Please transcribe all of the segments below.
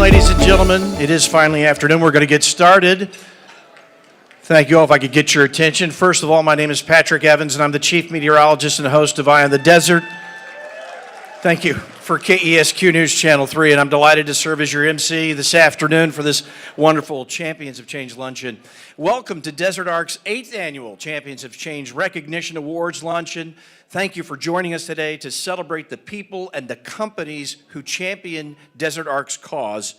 ladies and gentlemen. It is finally afternoon. We're going to get started. Thank you all. If I could get your attention. First of all, my name is Patrick Evans, and I'm the chief meteorologist and host of Eye on the Desert. Thank you for KESQ News Channel 3, and I'm delighted to serve as your MC this afternoon for this wonderful Champions of Change luncheon. Welcome to Desert Arc's 8th annual Champions of Change Recognition Awards luncheon. Thank you for joining us today to celebrate the people and the companies who champion Desert Arc's cause.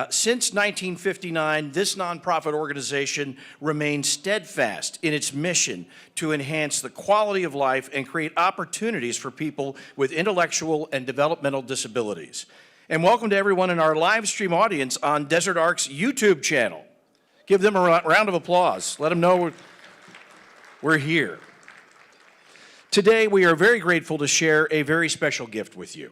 Since 1959, this nonprofit organization remains steadfast in its mission to enhance the quality of life and create opportunities for people with intellectual and developmental disabilities. And welcome to everyone in our live stream audience on Desert Arc's YouTube channel. Give them a round of applause. Let them know we're here. Today, we are very grateful to share a very special gift with you.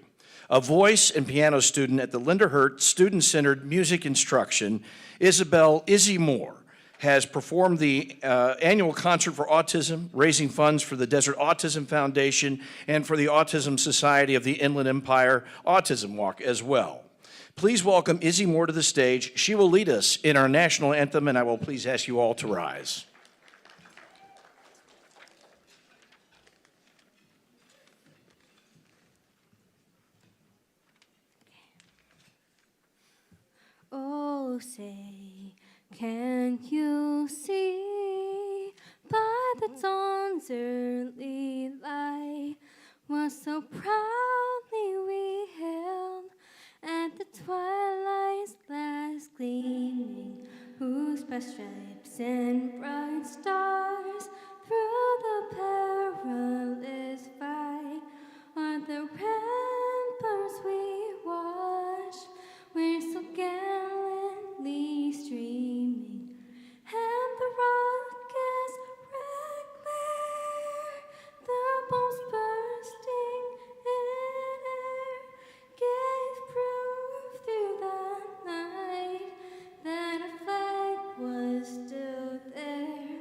A voice and piano student at the Linda Hurt Student-Centered Music Instruction, Isabel Izzy Moore, has performed the annual concert for autism, raising funds for the Desert Autism Foundation and for the Autism Society of the Inland Empire Autism Walk as well. Please welcome Izzy Moore to the stage. She will lead us in our national anthem, and I will please ask you all to rise. Oh, say, can you see by the dawn's early light what so proudly we hailed at the twilight's last gleaming, whose bright stripes and bright stars through the perilous fight are the ramparts we watch, we're so gallantly streaming, and the rockets red glare, the bombs bursting in air, gave proof through the night that a flag was still there.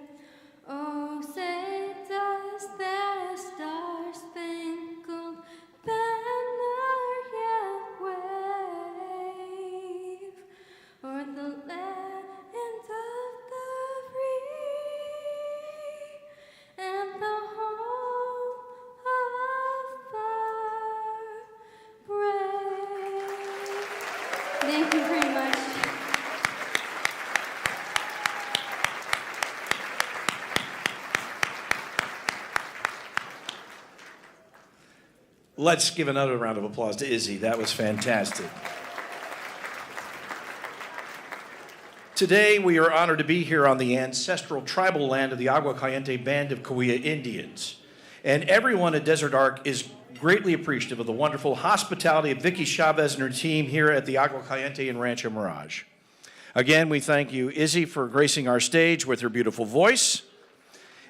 Oh, say does that star-spangled banner yet wave o'er the land of the free and the home of the brave? Thank you very much. Let's give another round of applause to Izzy. That was fantastic. Today, we are honored to be here on the ancestral tribal land of the Agua Caliente Band of Cahuilla Indians. And everyone at Desert Arc is greatly appreciative of the wonderful hospitality of Vicky Chavez and her team here at the Agua Caliente in Rancho Mirage. Again, we thank you, Izzy, for gracing our stage with her beautiful voice.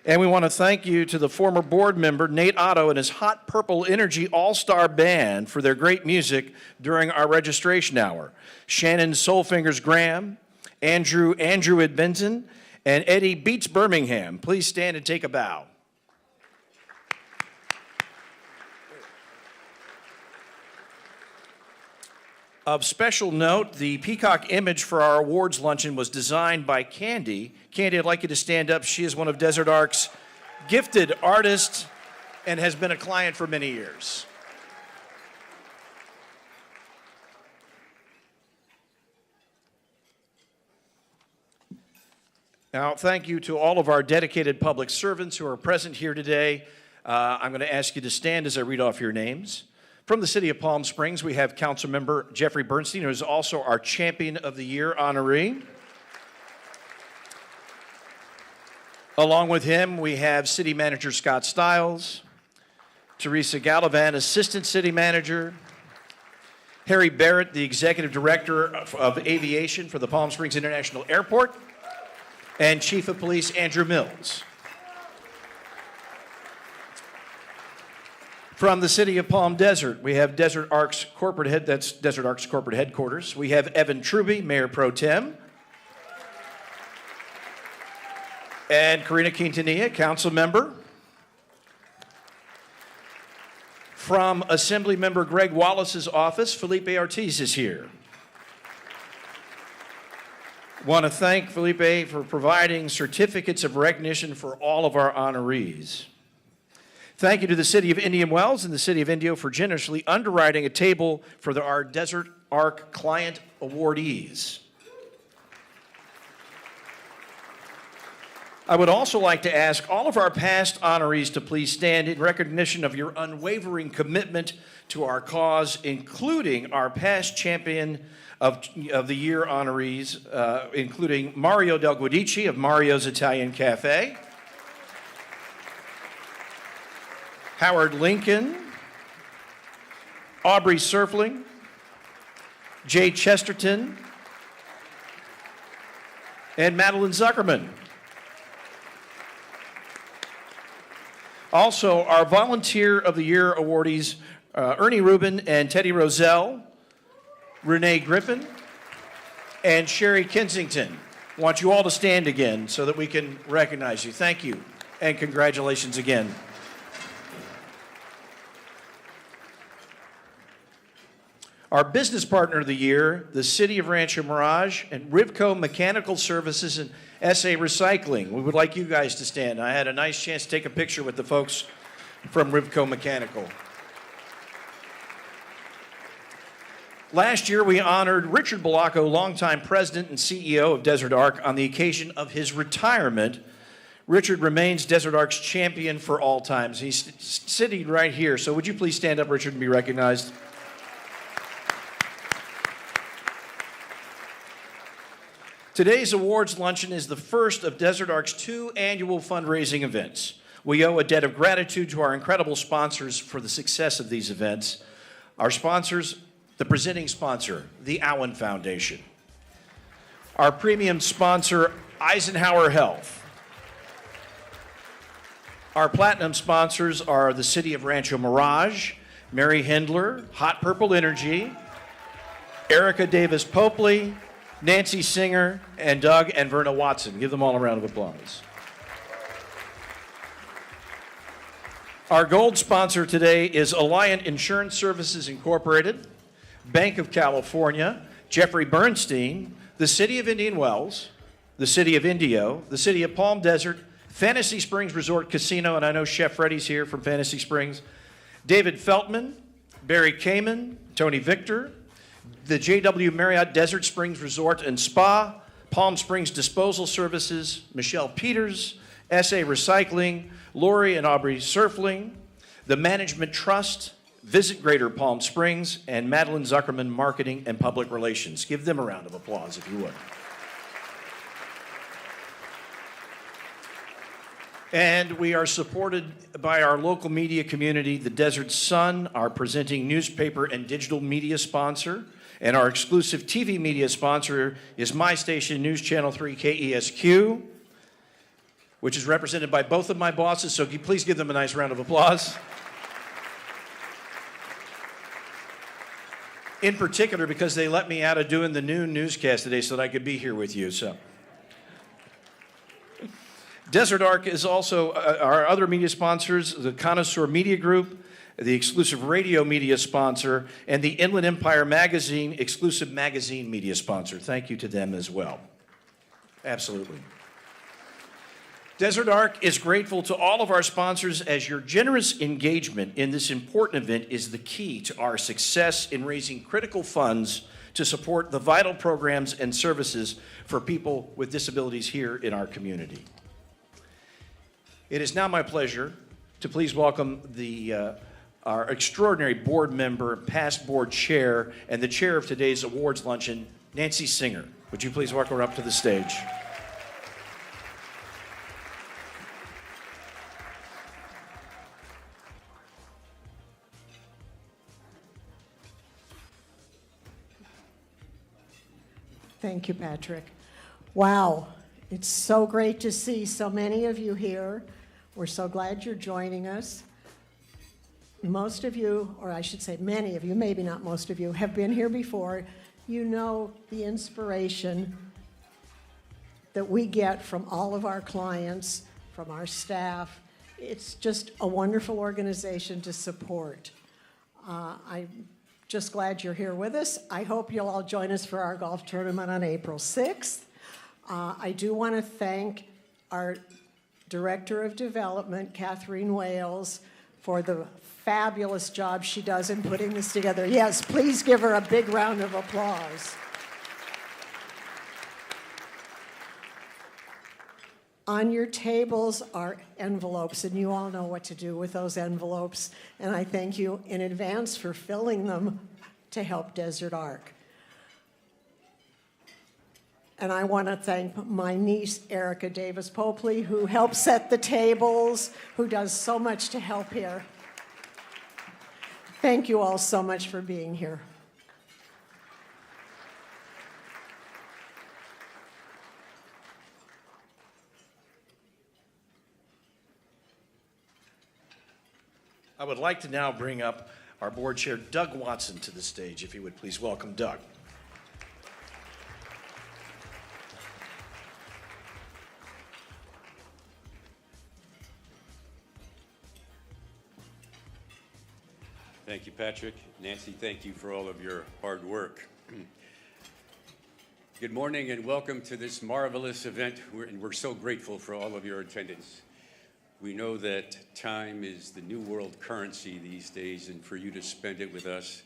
And we want to thank you to the former board member, Nate Otto, and his Hot Purple Energy All-Star Band for their great music during our registration hour. Shannon Soulfingers Graham, Andrew Edbenson, and Eddie Beats Birmingham. Please stand and take a bow. Of special note, the peacock image for our awards luncheon was designed by Candy. Candy, I'd like you to stand up. She is one of Desert Arc's gifted artists and has been a client for many years. Now, thank you to all of our dedicated public servants who are present here today. I'm going to ask you to stand as I read off your names. From the city of Palm Springs, we have Councilmember Jeffrey Bernstein, who is also our Champion of the Year honoree. Along with him, we have City Manager Scott Stiles, Teresa Gallivan, Assistant City Manager, Harry Barrett, the Executive Director of Aviation for the Palm Springs International Airport, and Chief of Police Andrew Mills. From the city of Palm Desert, we have Desert Arc's corporate headquarters. We have Evan Truby, Mayor Pro Tem, and Karina Quintanilla, council member. From Assembly Member Greg Wallace's office, Felipe Ortiz is here. Want to thank Felipe for providing certificates of recognition for all of our honorees. Thank you to the City of Indian Wells and the City of Indio for generously underwriting a table for our Desert Arc client awardees. I would also like to ask all of our past honorees to please stand in recognition of your unwavering commitment to our cause, including our past champion of the year honorees, including Mario Del Guidici of Mario's Italian Cafe, Howard Lincoln, Aubrey Surfling, Jay Chesterton, and Madeline Zuckerman. Also, our Volunteer of the Year awardees, Ernie Rubin and Teddy Roselle, Renee Griffin, and Sherry Kensington. I want you all to stand again so that we can recognize you. Thank you, and congratulations again. Our Business Partner of the Year, the City of Rancho Mirage, and Rivco Mechanical Services and SA Recycling. We would like you guys to stand. I had a nice chance to take a picture with the folks from Rivco Mechanical. Last year, we honored Richard Bellacco, longtime president and CEO of Desert Arc, on the occasion of his retirement. Richard remains Desert Arc's champion for all times. He's sitting right here, so would you please stand up, Richard, and be recognized? Today's awards luncheon is the first of Desert Arc's 2 annual fundraising events. We owe a debt of gratitude to our incredible sponsors for the success of these events. Our sponsors, the presenting sponsor, the Allen Foundation. Our premium sponsor, Eisenhower Health. Our platinum sponsors are the City of Rancho Mirage, Mary Hindler, Hot Purple Energy, Erica Davis Popley, Nancy Singer, and Doug and Verna Watson. Give them all a round of applause. Our gold sponsor today is Alliant Insurance Services Incorporated, Bank of California, Jeffrey Bernstein, the City of Indian Wells, the City of Indio, the City of Palm Desert, Fantasy Springs Resort Casino, and I know Chef Freddy's here from Fantasy Springs, David Feltman, Barry Kamen, Tony Victor, the JW Marriott Desert Springs Resort and Spa, Palm Springs Disposal Services, Michelle Peters, SA Recycling, Lori and Aubrey Surfling, the Management Trust, Visit Greater Palm Springs, and Madeline Zuckerman, Marketing and Public Relations. Give them a round of applause, if you would. And we are supported by our local media community, the Desert Sun, our presenting newspaper and digital media sponsor. And our exclusive TV media sponsor is my station, News Channel 3 KESQ, which is represented by both of my bosses, so please give them a nice round of applause. In particular, because they let me out of doing the noon newscast today so that I could be here with you. So, Desert Arc is also our other media sponsors, the Connoisseur Media Group, the exclusive radio media sponsor, and the Inland Empire Magazine exclusive magazine media sponsor. Thank you to them as well. Absolutely. Desert Arc is grateful to all of our sponsors, as your generous engagement in this important event is the key to our success in raising critical funds to support the vital programs and services for people with disabilities here in our community. It is now my pleasure to please welcome our extraordinary board member, past board chair, and the chair of today's awards luncheon, Nancy Singer. Would you please welcome her up to the stage? Thank you, Patrick. Wow, it's so great to see so many of you here. We're so glad you're joining us. Most of you, or I should say many of you, maybe not most of you, have been here before. You know the inspiration that we get from all of our clients, from our staff. It's just a wonderful organization to support. I'm just glad you're here with us. I hope you'll all join us for our golf tournament on April 6th. I do want to thank our Director of Development, Catherine Wales, for the fabulous job she does in putting this together. Yes, please give her a big round of applause. On your tables are envelopes, and you all know what to do with those envelopes, and I thank you in advance for filling them to help Desert Arc. And I want to thank my niece, Erica Davis Popley, who helps set the tables, who does so much to help here. Thank you all so much for being here. I would like to now bring up our board chair, Doug Watson, to the stage, if you would please welcome Doug. Thank you, Patrick. Nancy, thank you for all of your hard work. Good morning and welcome to this marvelous event. We're so grateful for all of your attendance. We know that time is the new world currency these days, and for you to spend it with us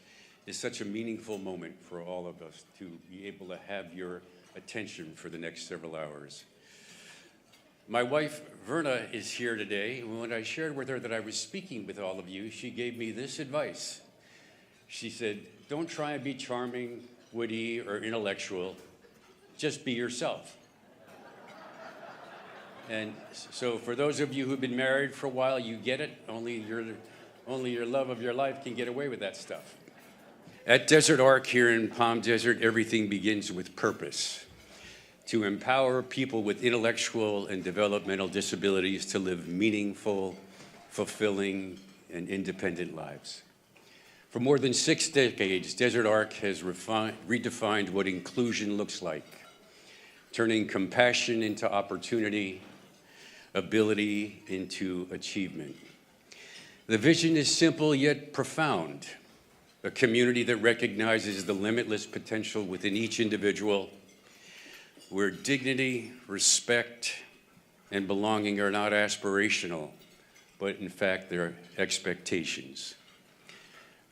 is such a meaningful moment for all of us to be able to have your attention for the next several hours. My wife, Verna, is here today. When I shared with her that I was speaking with all of you, she gave me this advice. She said, don't try and be charming, witty, or intellectual. Just be yourself. And so for those of you who've been married for a while, you get it. Only your love of your life can get away with that stuff. At Desert Arc here in Palm Desert, everything begins with purpose. To empower people with intellectual and developmental disabilities to live meaningful, fulfilling, and independent lives. For more than 6 decades, Desert Arc has redefined what inclusion looks like, turning compassion into opportunity, ability into achievement. The vision is simple yet profound, a community that recognizes the limitless potential within each individual, where dignity, respect, and belonging are not aspirational, but in fact, they're expectations.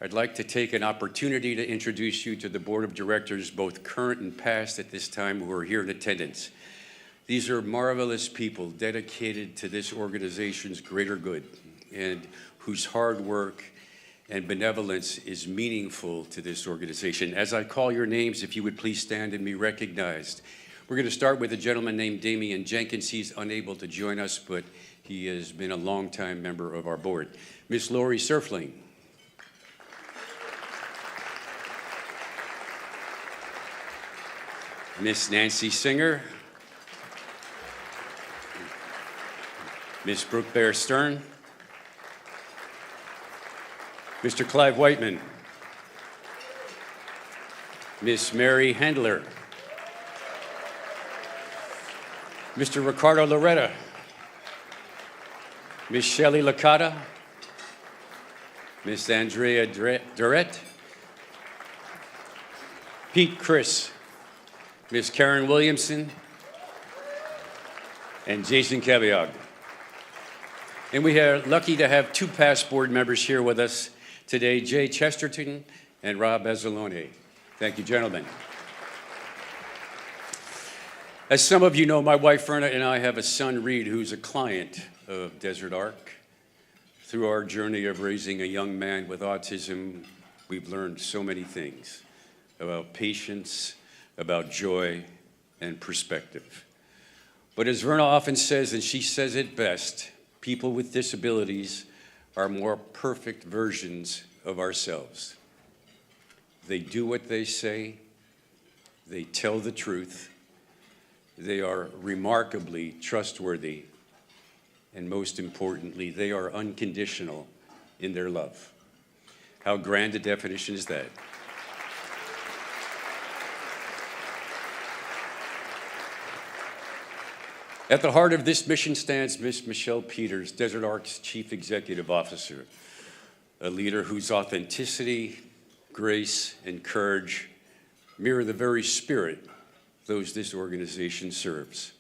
I'd like to take an opportunity to introduce you to the board of directors, both current and past at this time, who are here in attendance. These are marvelous people dedicated to this organization's greater good and whose hard work and benevolence is meaningful to this organization. As I call your names, if you would please stand and be recognized. We're going to start with a gentleman named Damian Jenkins. He's unable to join us, but he has been a longtime member of our board. Miss Lori Surfling. Miss Nancy Singer. Miss Brooke Bear Stern. Mr. Clive Whiteman. Miss Mary Handler. Mr. Ricardo Loretta. Miss Shelley Licata. Miss Andrea Durrett. Pete Chris. Miss Karen Williamson. And Jason Caviog. And we are lucky to have 2 past board members here with us today, Jay Chesterton and Rob Ezzalone. Thank you, gentlemen. As some of you know, my wife Verna and I have a son, Reed, who's a client of Desert Arc. Through our journey of raising a young man with autism, we've learned so many things about patience, about joy, and perspective. But as Verna often says, and she says it best, people with disabilities are more perfect versions of ourselves. They do what they say, they tell the truth, they are remarkably trustworthy, and most importantly, they are unconditional in their love. How grand a definition is that? At the heart of this mission stands Miss Michelle Peters, Desert Arc's Chief Executive Officer, a leader whose authenticity, grace, and courage mirror the very spirit those this organization serves.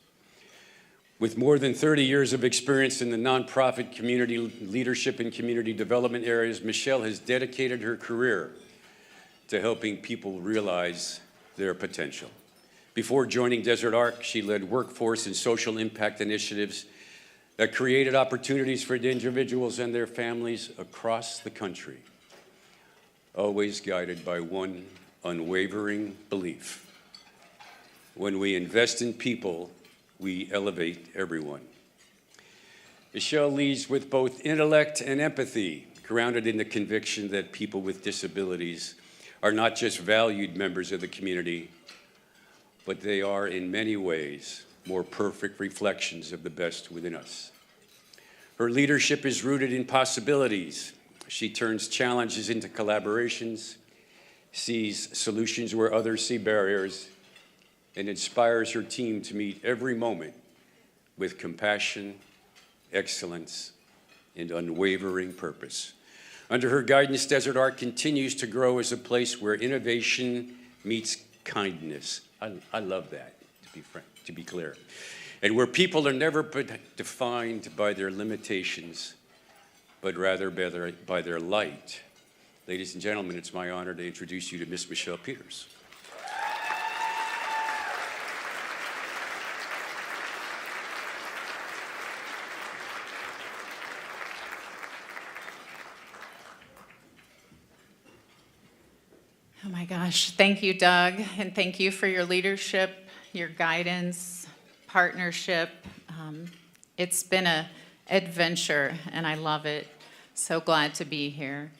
With more than 30 years of experience in the nonprofit community leadership and community development areas, Michelle has dedicated her career to helping people realize their potential. Before joining Desert Arc, she led workforce and social impact initiatives that created opportunities for individuals and their families across the country, always guided by one unwavering belief: when we invest in people, we elevate everyone. Michelle leads with both intellect and empathy, grounded in the conviction that people with disabilities are not just valued members of the community, but they are in many ways more perfect reflections of the best within us. Her leadership is rooted in possibilities. She turns challenges into collaborations, sees solutions where others see barriers, and inspires her team to meet every moment with compassion, excellence, and unwavering purpose. Under her guidance, Desert Arc continues to grow as a place where innovation meets kindness. I love that, to be clear. And where people are never defined by their limitations, but rather by their light. Ladies and gentlemen, it's my honor to introduce you to Miss Michelle Peters. Oh my gosh, thank you, Doug, and thank you for your leadership, your guidance, partnership. It's been an adventure, and I love it. So glad to be here.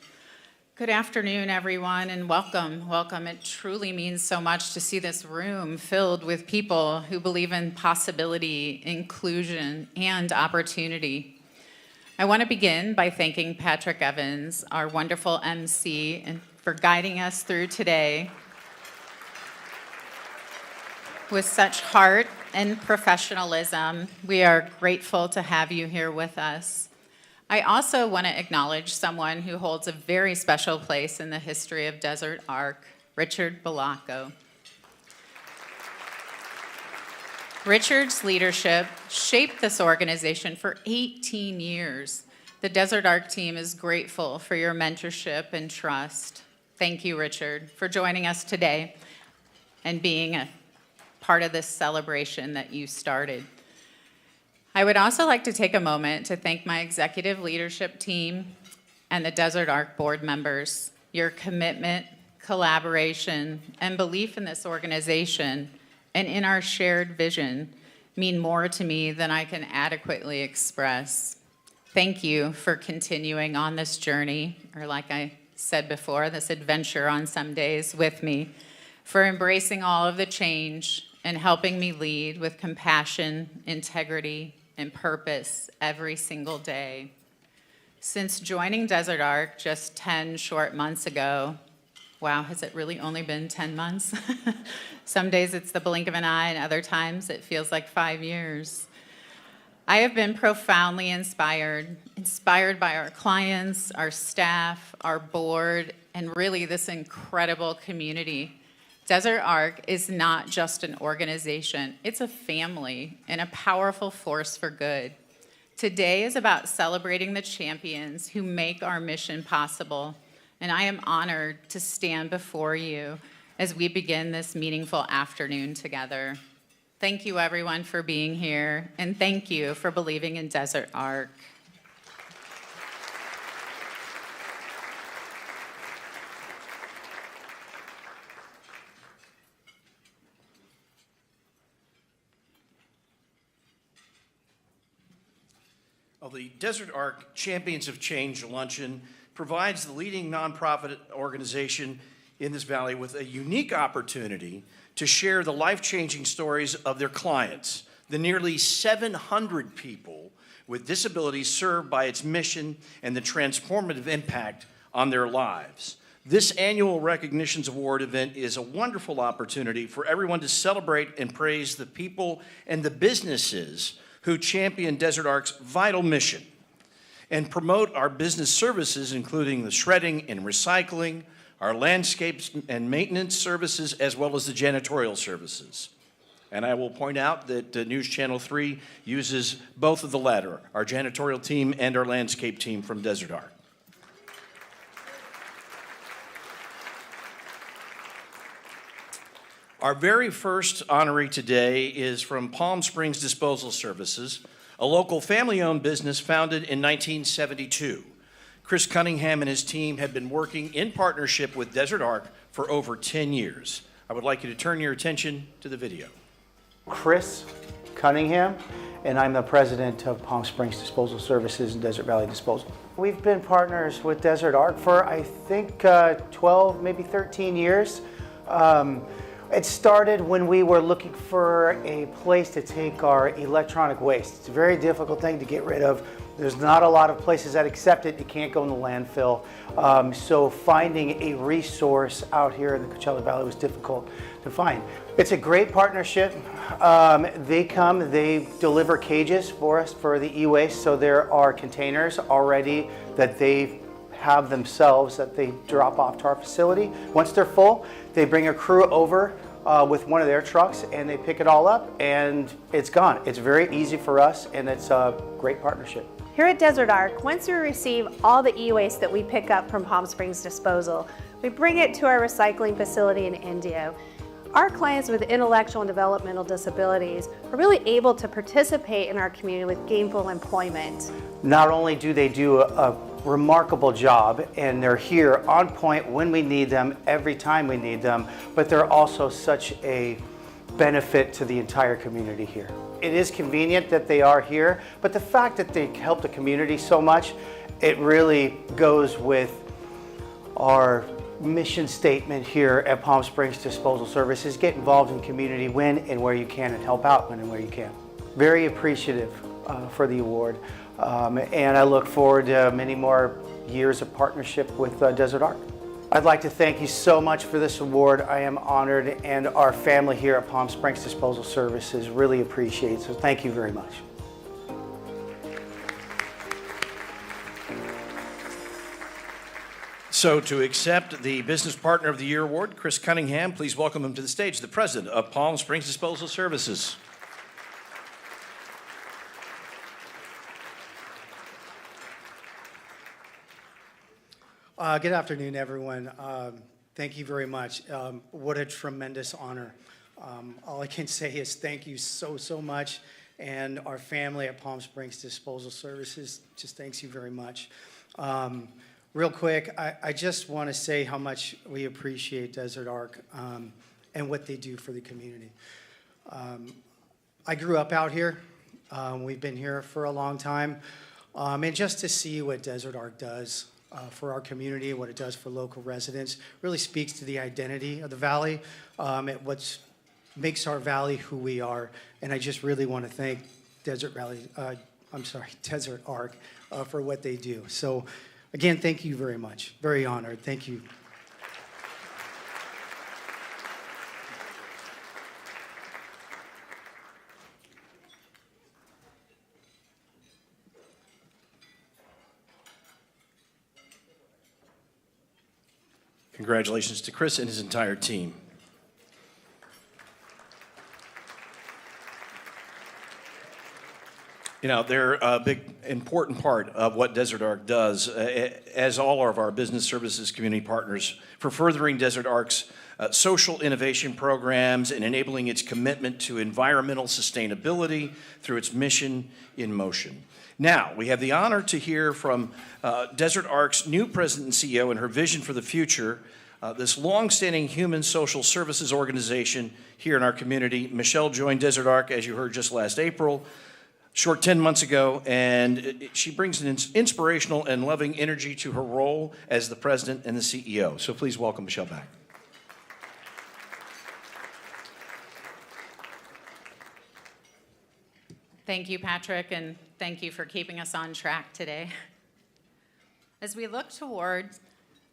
Good afternoon, everyone, and welcome. Welcome. It truly means so much to see this room filled with people who believe in possibility, inclusion, and opportunity. I want to begin by thanking Patrick Evans, our wonderful MC, and for guiding us through today with such heart and professionalism. We are grateful to have you here with us. I also want to acknowledge someone who holds a very special place in the history of Desert Arc, Richard Belacco. Richard's leadership shaped this organization for 18 years. The Desert Arc team is grateful for your mentorship and trust. Thank you, Richard, for joining us today and being a part of this celebration that you started. I would also like to take a moment to thank my executive leadership team and the Desert Arc board members. Your commitment, collaboration, and belief in this organization and in our shared vision mean more to me than I can adequately express. Thank you for continuing on this journey, or like I said before, this adventure on some days with me, for embracing all of the change and helping me lead with compassion, integrity, and purpose every single day. Since joining Desert Arc just 10 short months ago, wow, has it really only been 10 months? Some days it's the blink of an eye, and other times it feels like 5 years. I have been profoundly inspired by our clients, our staff, our board, and really this incredible community. Desert Arc is not just an organization, it's a family and a powerful force for good. Today is about celebrating the champions who make our mission possible, and I am honored to stand before you as we begin this meaningful afternoon together. Thank you, everyone, for being here, and thank you for believing in Desert Arc. Well, the Desert Arc Champions of Change Luncheon provides the leading nonprofit organization in this valley with a unique opportunity to share the life-changing stories of their clients, the nearly 700 people with disabilities served by its mission and the transformative impact on their lives. This annual Recognitions Award event is a wonderful opportunity for everyone to celebrate and praise the people and the businesses who champion Desert Arc's vital mission and promote our business services, including the shredding and recycling, our landscapes and maintenance services, as well as the janitorial services. And I will point out that News Channel 3 uses both of the latter, our janitorial team and our landscape team from Desert Arc. Our very first honoree today is from Palm Springs Disposal Services, a local family-owned business founded in 1972. Chris Cunningham and his team have been working in partnership with Desert Arc for over 10 years. I would like you to turn your attention to the video. Chris Cunningham, and I'm the president of Palm Springs Disposal Services and Desert Valley Disposal. We've been partners with Desert Arc for, I think, 12, maybe 13 years. It started when we were looking for a place to take our electronic waste. It's a very difficult thing to get rid of. There's not a lot of places that accept it. It can't go in the landfill. So finding a resource out here in the Coachella Valley was difficult to find. It's a great partnership. They deliver cages for us for the e-waste. So there are containers already that they have themselves that they drop off to our facility. Once they're full, they bring a crew over with one of their trucks and they pick it all up and it's gone. It's very easy for us and it's a great partnership. Here at Desert Arc, once we receive all the e-waste that we pick up from Palm Springs Disposal, we bring it to our recycling facility in Indio. Our clients with intellectual and developmental disabilities are really able to participate in our community with gainful employment. Not only do they do a remarkable job and they're here on point when we need them, every time we need them, but they're also such a benefit to the entire community here. It is convenient that they are here, but the fact that they help the community so much, it really goes with our mission statement here at Palm Springs Disposal Services: get involved in community when and where you can and help out when and where you can. Very appreciative for the award, and I look forward to many more years of partnership with Desert Arc. I'd like to thank you so much for this award. I am honored, and our family here at Palm Springs Disposal Services really appreciate it, so thank you very much. So to accept the Business Partner of the Year award, Chris Cunningham, please welcome him to the stage, the president of Palm Springs Disposal Services. Good afternoon, everyone. Thank you very much. What a tremendous honor. All I can say is thank you so much, and our family at Palm Springs Disposal Services just thanks you very much. Real quick, I just want to say how much we appreciate Desert Arc and what they do for the community. I grew up out here. We've been here for a long time, and just to see what Desert Arc does for our community, what it does for local residents, really speaks to the identity of the valley, what makes our valley who we are. And I just really want to thank Desert Arc for what they do. So again, thank you very much. Very honored. Thank you. Congratulations to Chris and his entire team. You know, they're a big, important part of what Desert Arc does, as all of our business services community partners, for furthering Desert Arc's social innovation programs and enabling its commitment to environmental sustainability through its mission in motion. Now, we have the honor to hear from Desert Arc's new president and CEO and her vision for the future, this long-standing human social services organization here in our community. Michelle joined Desert Arc, as you heard, just last April, short 10 months ago, and she brings an inspirational and loving energy to her role as the president and the CEO. So please welcome Michelle back. Thank you, Patrick, and thank you for keeping us on track today. As we look towards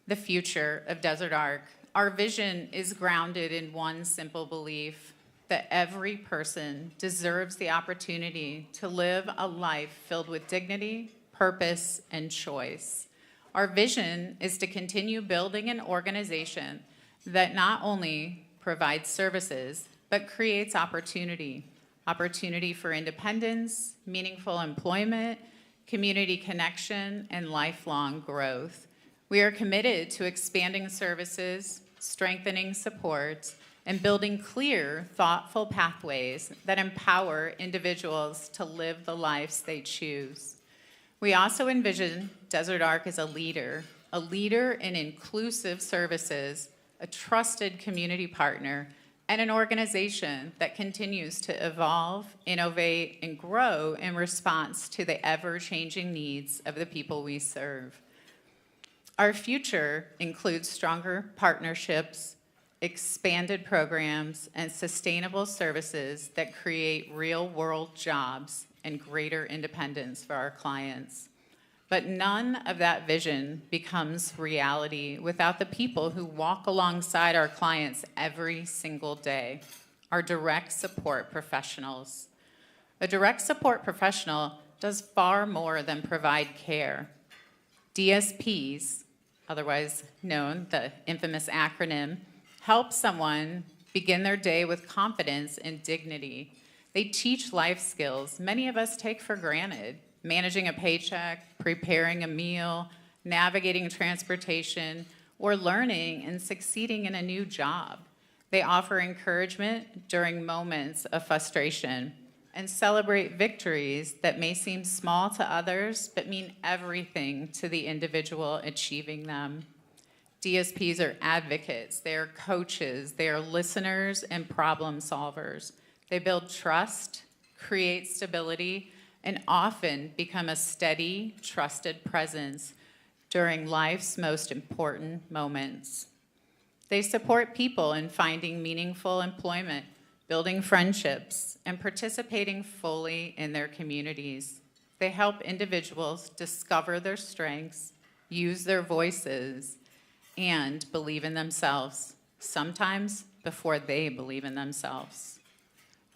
the future of Desert Arc, our vision is grounded in one simple belief: that every person deserves the opportunity to live a life filled with dignity, purpose, and choice. Our vision is to continue building an organization that not only provides services, but creates opportunity. Opportunity for independence, meaningful employment, community connection, and lifelong growth. We are committed to expanding services, strengthening support, and building clear, thoughtful pathways that empower individuals to live the lives they choose. We also envision Desert Arc as a leader in inclusive services, a trusted community partner, and an organization that continues to evolve, innovate, and grow in response to the ever-changing needs of the people we serve. Our future includes stronger partnerships, expanded programs, and sustainable services that create real-world jobs and greater independence for our clients. But none of that vision becomes reality without the people who walk alongside our clients every single day, our direct support professionals. A direct support professional does far more than provide care. DSPs, otherwise known, the infamous acronym, help someone begin their day with confidence and dignity. They teach life skills many of us take for granted: managing a paycheck, preparing a meal, navigating transportation, or learning and succeeding in a new job. They offer encouragement during moments of frustration and celebrate victories that may seem small to others but mean everything to the individual achieving them. DSPs are advocates, they are coaches, they are listeners and problem solvers. They build trust, create stability, and often become a steady, trusted presence during life's most important moments. They support people in finding meaningful employment, building friendships, and participating fully in their communities. They help individuals discover their strengths, use their voices, and believe in themselves, sometimes before they believe in themselves.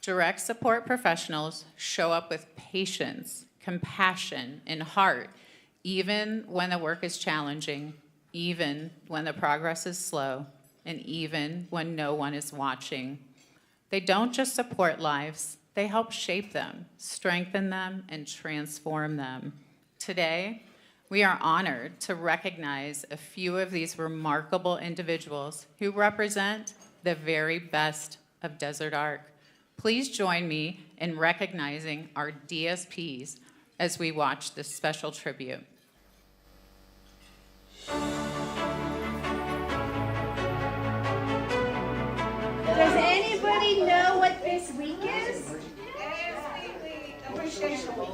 Direct support professionals show up with patience, compassion, and heart, even when the work is challenging, even when the progress is slow, and even when no one is watching. They don't just support lives, they help shape them, strengthen them, and transform them. Today, we are honored to recognize a few of these remarkable individuals who represent the very best of Desert Arc. Please join me in recognizing our DSPs as we watch this special tribute. Does anybody know what this week is?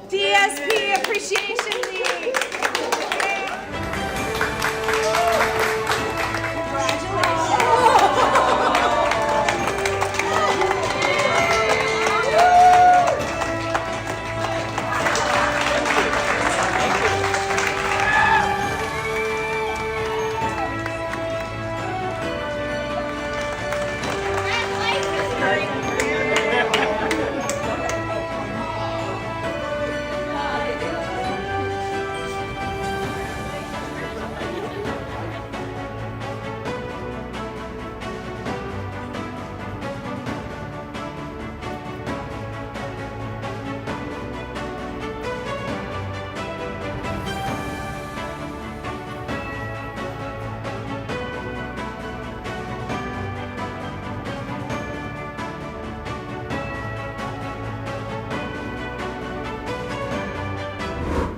DSP Appreciation Week.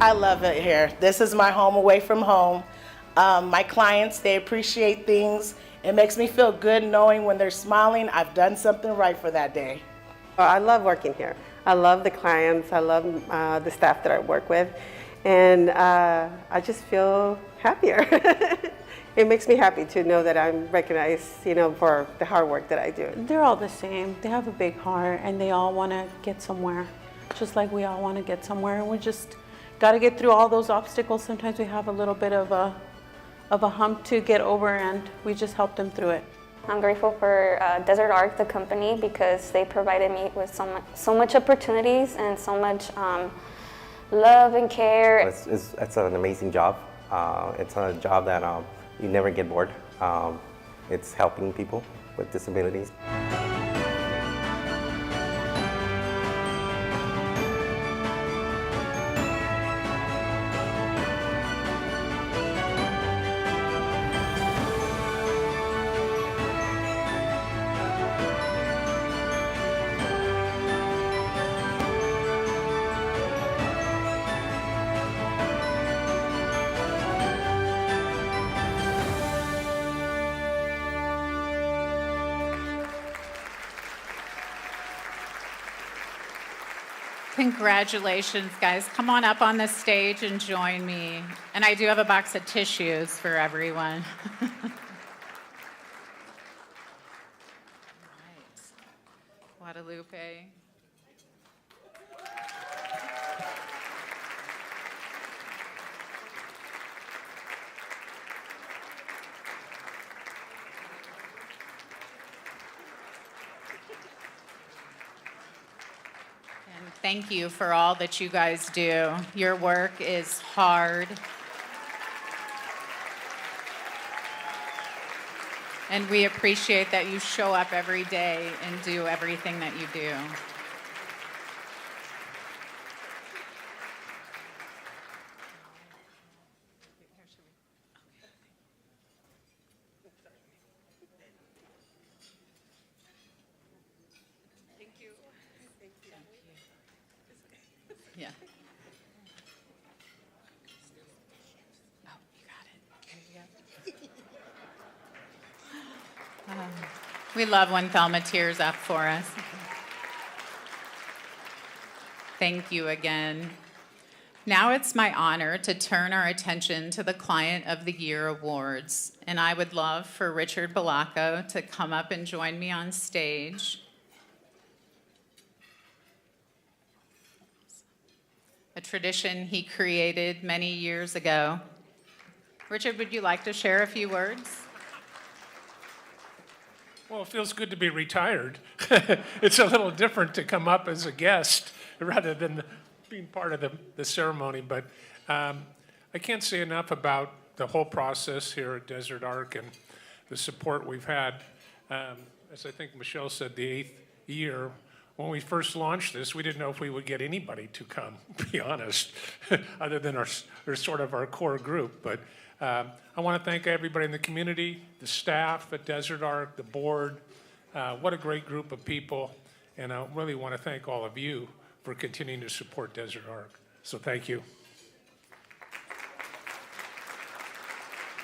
I love it here. This is my home away from home. My clients, they appreciate things. It makes me feel good knowing when they're smiling, I've done something right for that day. I love working here. I love the clients. I love the staff that I work with. And I just feel happier. It makes me happy to know that I'm recognized, for the hard work that I do. They're all the same. They have a big heart and they all want to get somewhere, just like we all want to get somewhere. And we just got to get through all those obstacles. Sometimes we have a little bit of a hump to get over, and we just help them through it. I'm grateful for Desert Arc, the company, because they provided me with so much opportunities and so much love and care. It's an amazing job. It's a job that you never get bored. It's helping people with disabilities. Congratulations, guys. Come on up on the stage and join me. And I do have a box of tissues for everyone. Guadalupe. And thank you for all that you guys do. Your work is hard. And we appreciate that you show up every day and do everything that you do. Yeah. Oh, you got it. There you go. We love when Thelma tears up for us. Thank you again. Now it's my honor to turn our attention to the Client of the Year Awards, and I would love for Richard Balaco to come up and join me on stage. A tradition he created many years ago. Richard, would you like to share a few words? Well, it feels good to be retired. It's a little different to come up as a guest rather than being part of the ceremony, but I can't say enough about the whole process here at Desert Arc and the support we've had. As I think Michelle said, the 8th year. When we first launched this, we didn't know if we would get anybody to come, to be honest, other than our sort of our core group. But I want to thank everybody in the community, the staff at Desert Arc, the board. What a great group of people. And I really want to thank all of you for continuing to support Desert Arc. So thank you.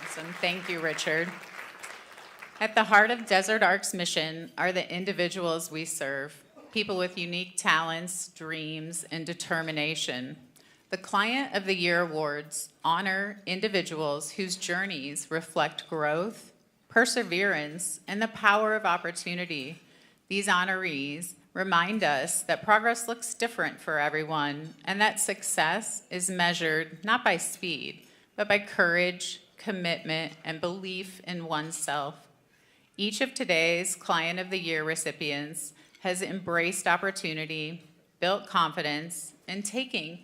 Awesome. Thank you, Richard. At the heart of Desert Arc's mission are the individuals we serve. People with unique talents, dreams, and determination. The Client of the Year Awards honor individuals whose journeys reflect growth, perseverance, and the power of opportunity. These honorees remind us that progress looks different for everyone, and that success is measured not by speed, but by courage, commitment, and belief in oneself. Each of today's Client of the Year recipients has embraced opportunity, built confidence, and taken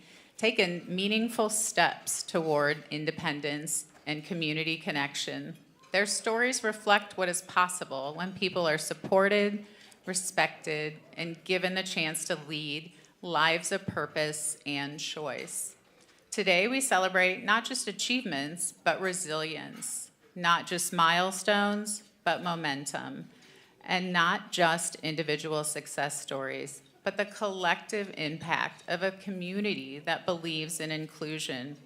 meaningful steps toward independence and community connection. Their stories reflect what is possible when people are supported, respected, and given the chance to lead lives of purpose and choice. Today, we celebrate not just achievements, but resilience, not just milestones, but momentum. And not just individual success stories, but the collective impact of a community that believes in inclusion.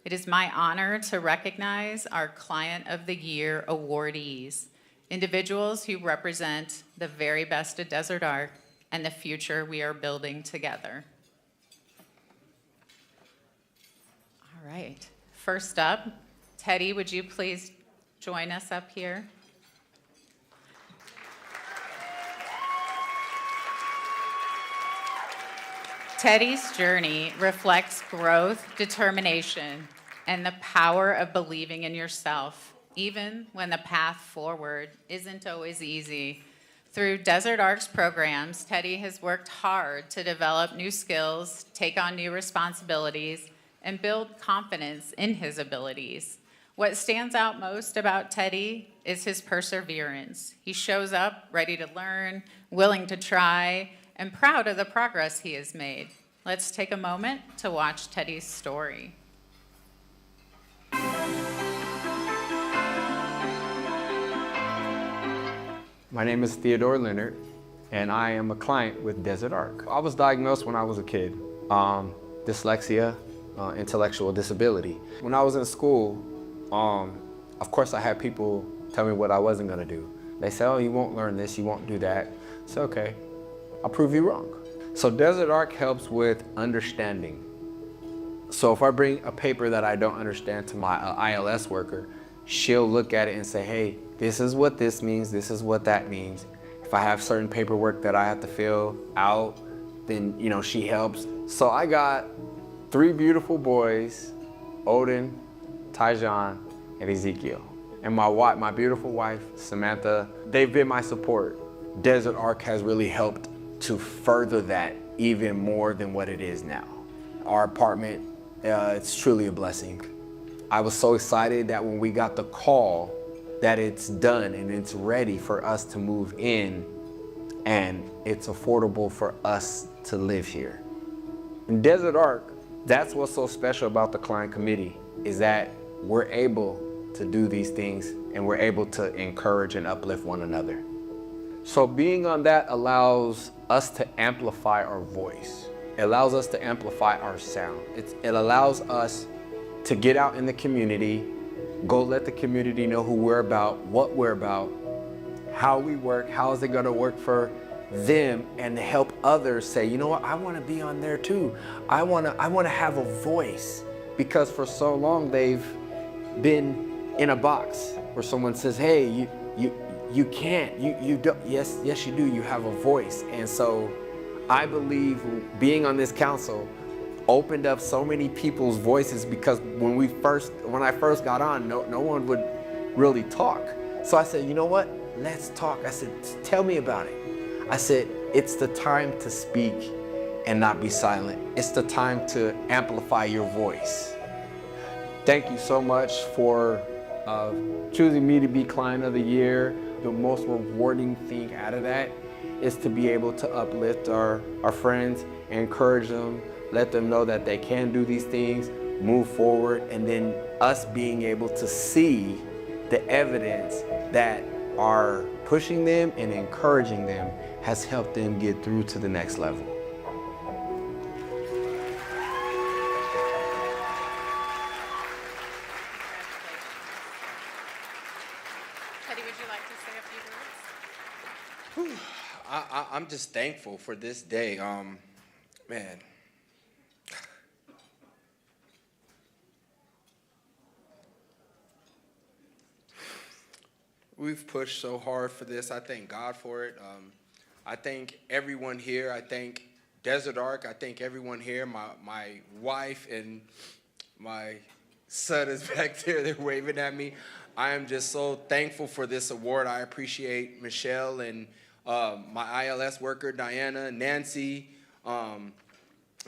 It is my honor to recognize our Client of the Year awardees, individuals who represent the very best of Desert Arc and the future we are building together. All right, first up, Teddy, would you please join us up here? Teddy's journey reflects growth, determination, and the power of believing in yourself, even when the path forward isn't always easy. Through Desert Arc's programs, Teddy has worked hard to develop new skills, take on new responsibilities, and build confidence in his abilities. What stands out most about Teddy is his perseverance. He shows up ready to learn, willing to try, and proud of the progress he has made. Let's take a moment to watch Teddy's story. My name is Theodore Leonard, and I am a client with Desert Arc. I was diagnosed when I was a kid, dyslexia, intellectual disability. When I was in school, of course I had people tell me what I wasn't gonna do. They said, oh, you won't learn this, you won't do that. So, okay, I'll prove you wrong. So Desert Arc helps with understanding. So if I bring a paper that I don't understand to my ILS worker, she'll look at it and say, hey, this is what this means, this is what that means. If I have certain paperwork that I have to fill out, then she helps. So I got 3 beautiful boys, Odin, Tyjon, and Ezekiel. And my beautiful wife, Samantha, they've been my support. Desert Arc has really helped to further that even more than what it is now. Our apartment, it's truly a blessing. I was so excited that when we got the call that it's done and it's ready for us to move in and it's affordable for us to live here. In Desert Arc, that's what's so special about the client committee, is that we're able to do these things and we're able to encourage and uplift one another. So being on that allows us to amplify our voice. It allows us to amplify our sound. It allows us to get out in the community, go let the community know who we're about, what we're about, how we work, how is it gonna work for them, and to help others say, you know what, I wanna be on there too. I wanna have a voice, because for so long they've been in a box where someone says, hey, you can't, you don't, yes you do, you have a voice. And so I believe being on this council opened up so many people's voices, because when I first got on, no one would really talk. So I said, you know what, let's talk. I said, tell me about it. I said, it's the time to speak and not be silent. It's the time to amplify your voice. Thank you so much for choosing me to be Client of the Year. The most rewarding thing out of that is to be able to uplift our friends, encourage them, let them know that they can do these things, move forward, and then us being able to see the evidence that are pushing them and encouraging them has helped them get through to the next level. Teddy, would you like to say a few words? I'm just thankful for this day. Man. We've pushed so hard for this. I thank God for it. I thank everyone here. I thank Desert Arc. I thank everyone here. My wife and my son is back there. They're waving at me. I am just so thankful for this award. I appreciate Michelle and my ILS worker, Diana, Nancy,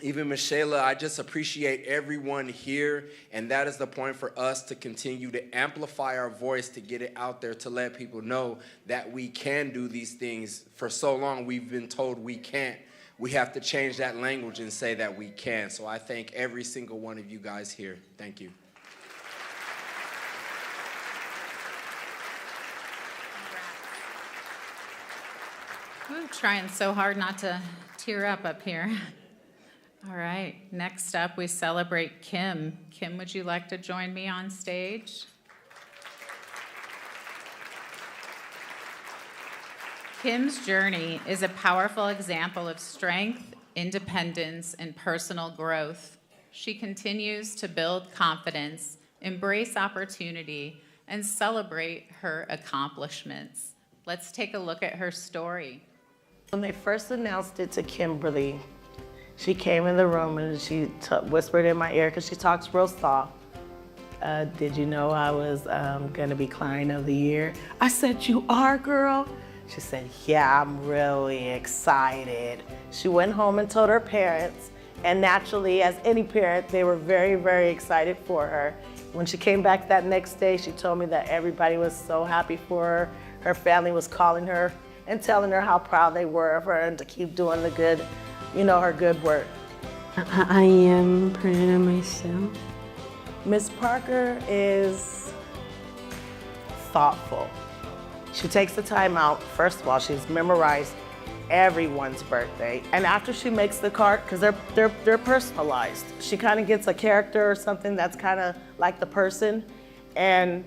even Michelle. I just appreciate everyone here, and that is the point for us to continue to amplify our voice, to get it out there, to let people know that we can do these things. For so long, we've been told we can't. We have to change that language and say that we can. So I thank every single one of you guys here. Thank you. I'm trying so hard not to tear up here. All right, next up we celebrate Kim. Kim, would you like to join me on stage? Kim's journey is a powerful example of strength, independence, and personal growth. She continues to build confidence, embrace opportunity, and celebrate her accomplishments. Let's take a look at her story. When they first announced it to Kimberly, she came in the room and she whispered in my ear, because she talks real soft, did you know I was gonna be Client of the Year? I said, you are, girl? She said, yeah, I'm really excited. She went home and told her parents, and naturally, as any parent, they were very, very excited for her. When she came back that next day, she told me that everybody was so happy for her. Her family was calling her and telling her how proud they were of her and to keep doing the good, her good work. I am proud of myself. Miss Parker is thoughtful. She takes the time out. First of all, she's memorized everyone's birthday. And after she makes the card, because they're personalized, she kind of gets a character or something that's kind of like the person. And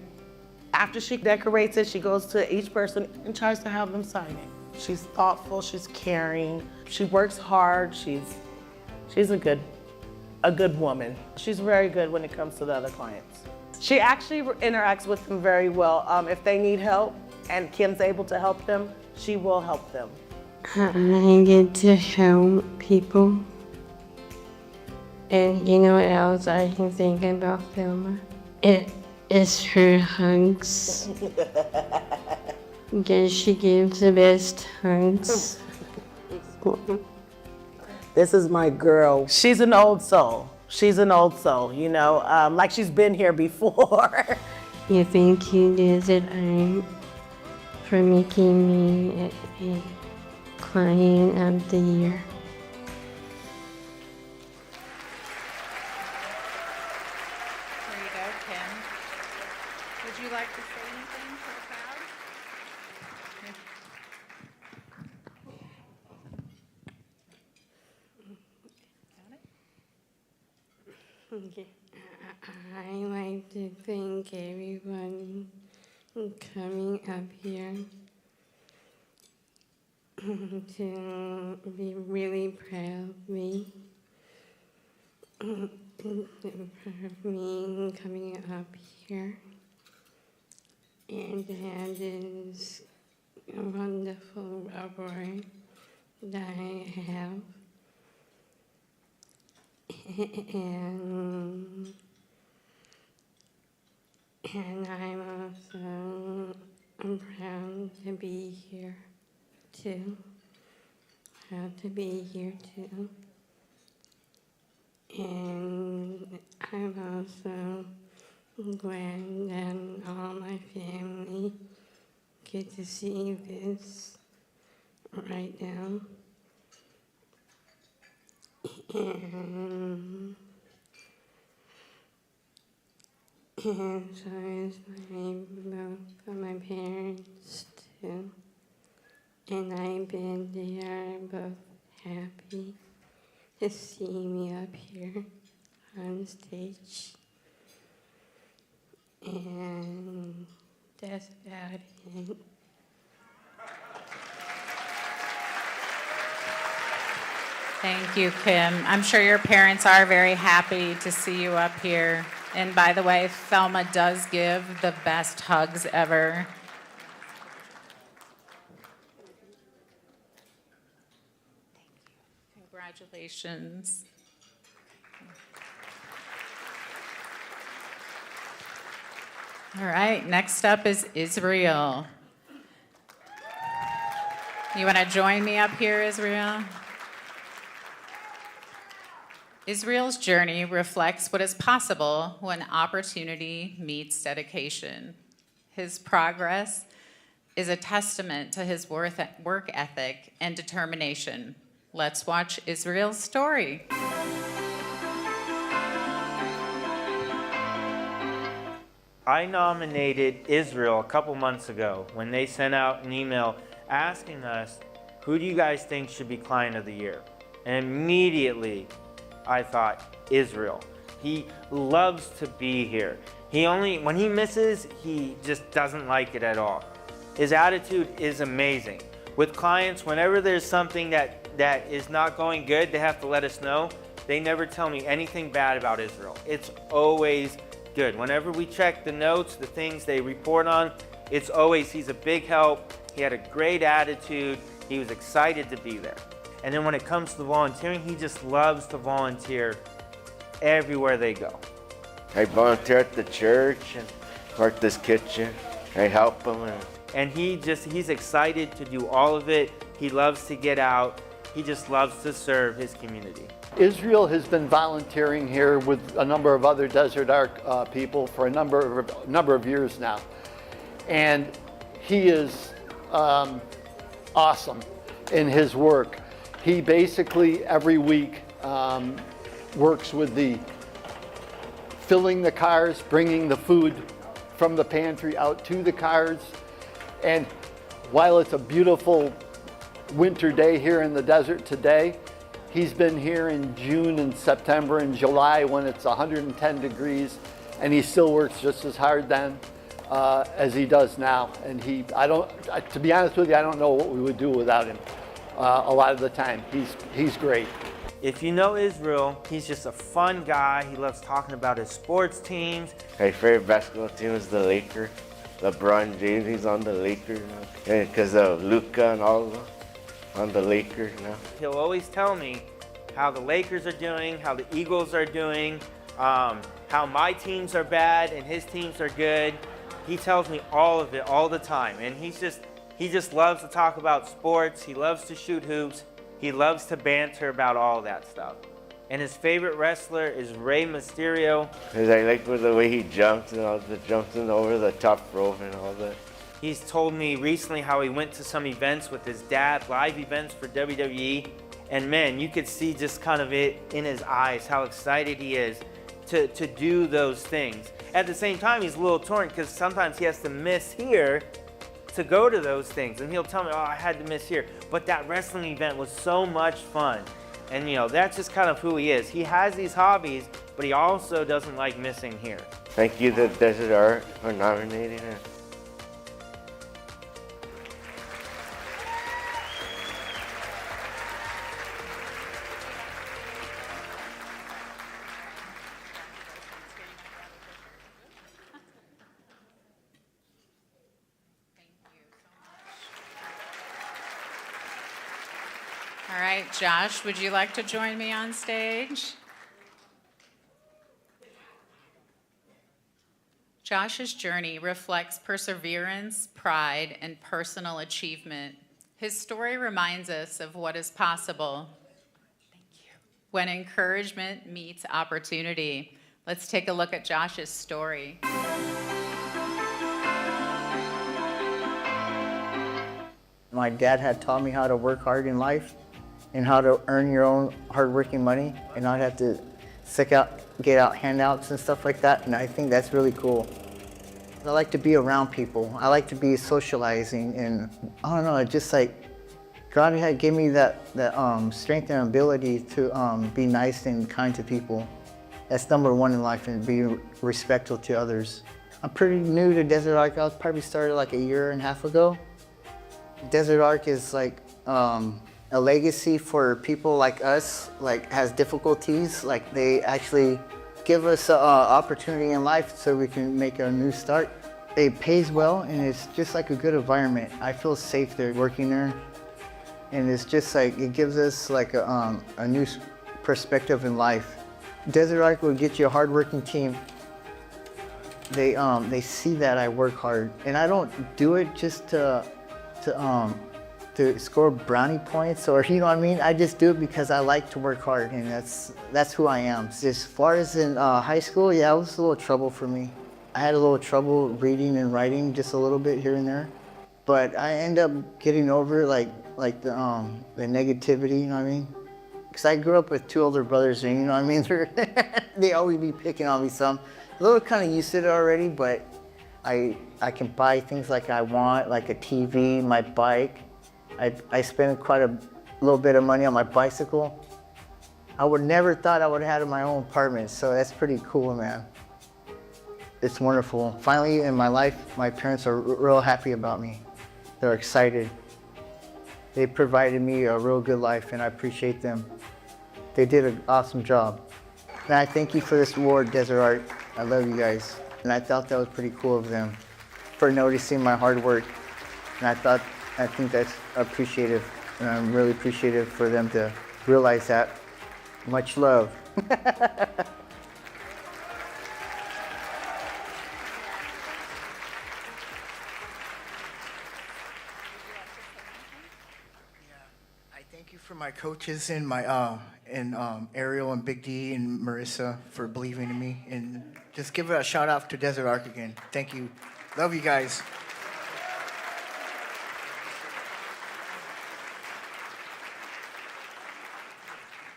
after she decorates it, she goes to each person and tries to have them sign it. She's thoughtful, she's caring, she works hard, she's a good woman. She's very good when it comes to the other clients. She actually interacts with them very well. If they need help and Kim's able to help them, she will help them. I get to help people. And you know what else I can think about Thelma? It is her hugs. Because she gives the best hugs. This is my girl. She's an old soul. She's an old soul, you know, like she's been here before. Yeah, thank you, Desert Art, for making me a Client of the Year. There you go, Kim. Would you like to say anything to the crowd? Okay. I like to thank everyone coming up here to be really proud of me. Of me coming up here and have this wonderful award that I have. And I'm also proud to be here too. Proud to be here too. And I'm also glad that all my family get to see this right now. And so is both of my parents too. And I bet they are both happy to see me up here on stage. And that's about it. Thank you, Kim. I'm sure your parents are very happy to see you up here. And by the way, Thelma does give the best hugs ever. Thank you. Congratulations. All right, next up is Israel. You want to join me up here, Israel? Israel's journey reflects what is possible when opportunity meets dedication. His progress is a testament to his work ethic and determination. Let's watch Israel's story. I nominated Israel a couple months ago when they sent out an email asking us, who do you guys think should be Client of the Year? And immediately, I thought, Israel. He loves to be here. When he misses, he just doesn't like it at all. His attitude is amazing. With clients, whenever there's something that is not going good, they have to let us know. They never tell me anything bad about Israel. It's always good. Whenever we check the notes, the things they report on, it's always, he's a big help. He had a great attitude. He was excited to be there. And then when it comes to volunteering, he just loves to volunteer everywhere they go. I volunteer at the church and work this kitchen. I help them. And he's excited to do all of it. He loves to get out. He just loves to serve his community. Israel has been volunteering here with a number of other Desert Arc people for a number of years now. And he is awesome in his work. He basically every week works with the filling the cars, bringing the food from the pantry out to the cars. And while it's a beautiful winter day here in the desert today, he's been here in June and September and July when it's 110 degrees, and he still works just as hard then. as he does now. And to be honest with you, I don't know what we would do without him. A lot of the time, he's great. If you know Israel, he's just a fun guy. He loves talking about his sports teams. My favorite basketball team is the Lakers. LeBron James, he's on the Lakers now. Because of Luka and all of them on the Lakers now. He'll always tell me how the Lakers are doing, how the Eagles are doing, how my teams are bad and his teams are good. He tells me all of it all the time. And he just loves to talk about sports. He loves to shoot hoops. He loves to banter about all that stuff. And his favorite wrestler is Rey Mysterio. Because I like the way he jumps and all the jumping over the top rope and all that. He's told me recently how he went to some events with his dad, live events for WWE. And man, you could see just kind of it in his eyes, how excited he is to do those things. At the same time, he's a little torn because sometimes he has to miss here to go to those things. And he'll tell me, oh, I had to miss here. But that wrestling event was so much fun. And that's just kind of who he is. He has these hobbies, but he also doesn't like missing here. Thank you to Desert Art for nominating us. All right, Josh, would you like to join me on stage? Josh's journey reflects perseverance, pride, and personal achievement. His story reminds us of what is possible when encouragement meets opportunity. Let's take a look at Josh's story. My dad had taught me how to work hard in life and how to earn your own hard-working money and not have to get out handouts and stuff like that, and I think that's really cool. I like to be around people. I like to be socializing, and I don't know, just like God had given me that strength and ability to be nice and kind to people. That's number one in life, and be respectful to others. I'm pretty new to Desert Arc. I was probably started like a year and a half ago. Desert Arc is like a legacy for people like us, like has difficulties. Like they actually give us an opportunity in life so we can make a new start. It pays well and it's just like a good environment. I feel safe there working there. And it's just like, it gives us like a new perspective in life. Desert Arc will get you a hardworking team. They see that I work hard, and I don't do it just to score brownie points, or you know what I mean. I just do it because I like to work hard, and that's who I am. As far as in high school, yeah, it was a little trouble for me. I had a little trouble reading and writing, just a little bit here and there, but I end up getting over like the negativity, you know what I mean? Because I grew up with two older brothers, and you know what I mean. They always be picking on me some. A little kind of used to it already, but I can buy things like I want, like a TV, my bike. I spend quite a little bit of money on my bicycle. I would never thought I would have had my own apartment, so that's pretty cool, man. It's wonderful. Finally in my life, my parents are real happy about me. They're excited. They provided me a real good life, and I appreciate them. They did an awesome job. And I thank you for this award, Desert Art. I love you guys. And I thought that was pretty cool of them for noticing my hard work. And I think that's appreciative. And I'm really appreciative for them to realize that. Much love. Thank you for my coaches and my Ariel and Big D and Marissa for believing in me, and just give a shout out to Desert Arc again. Thank you. Love you guys.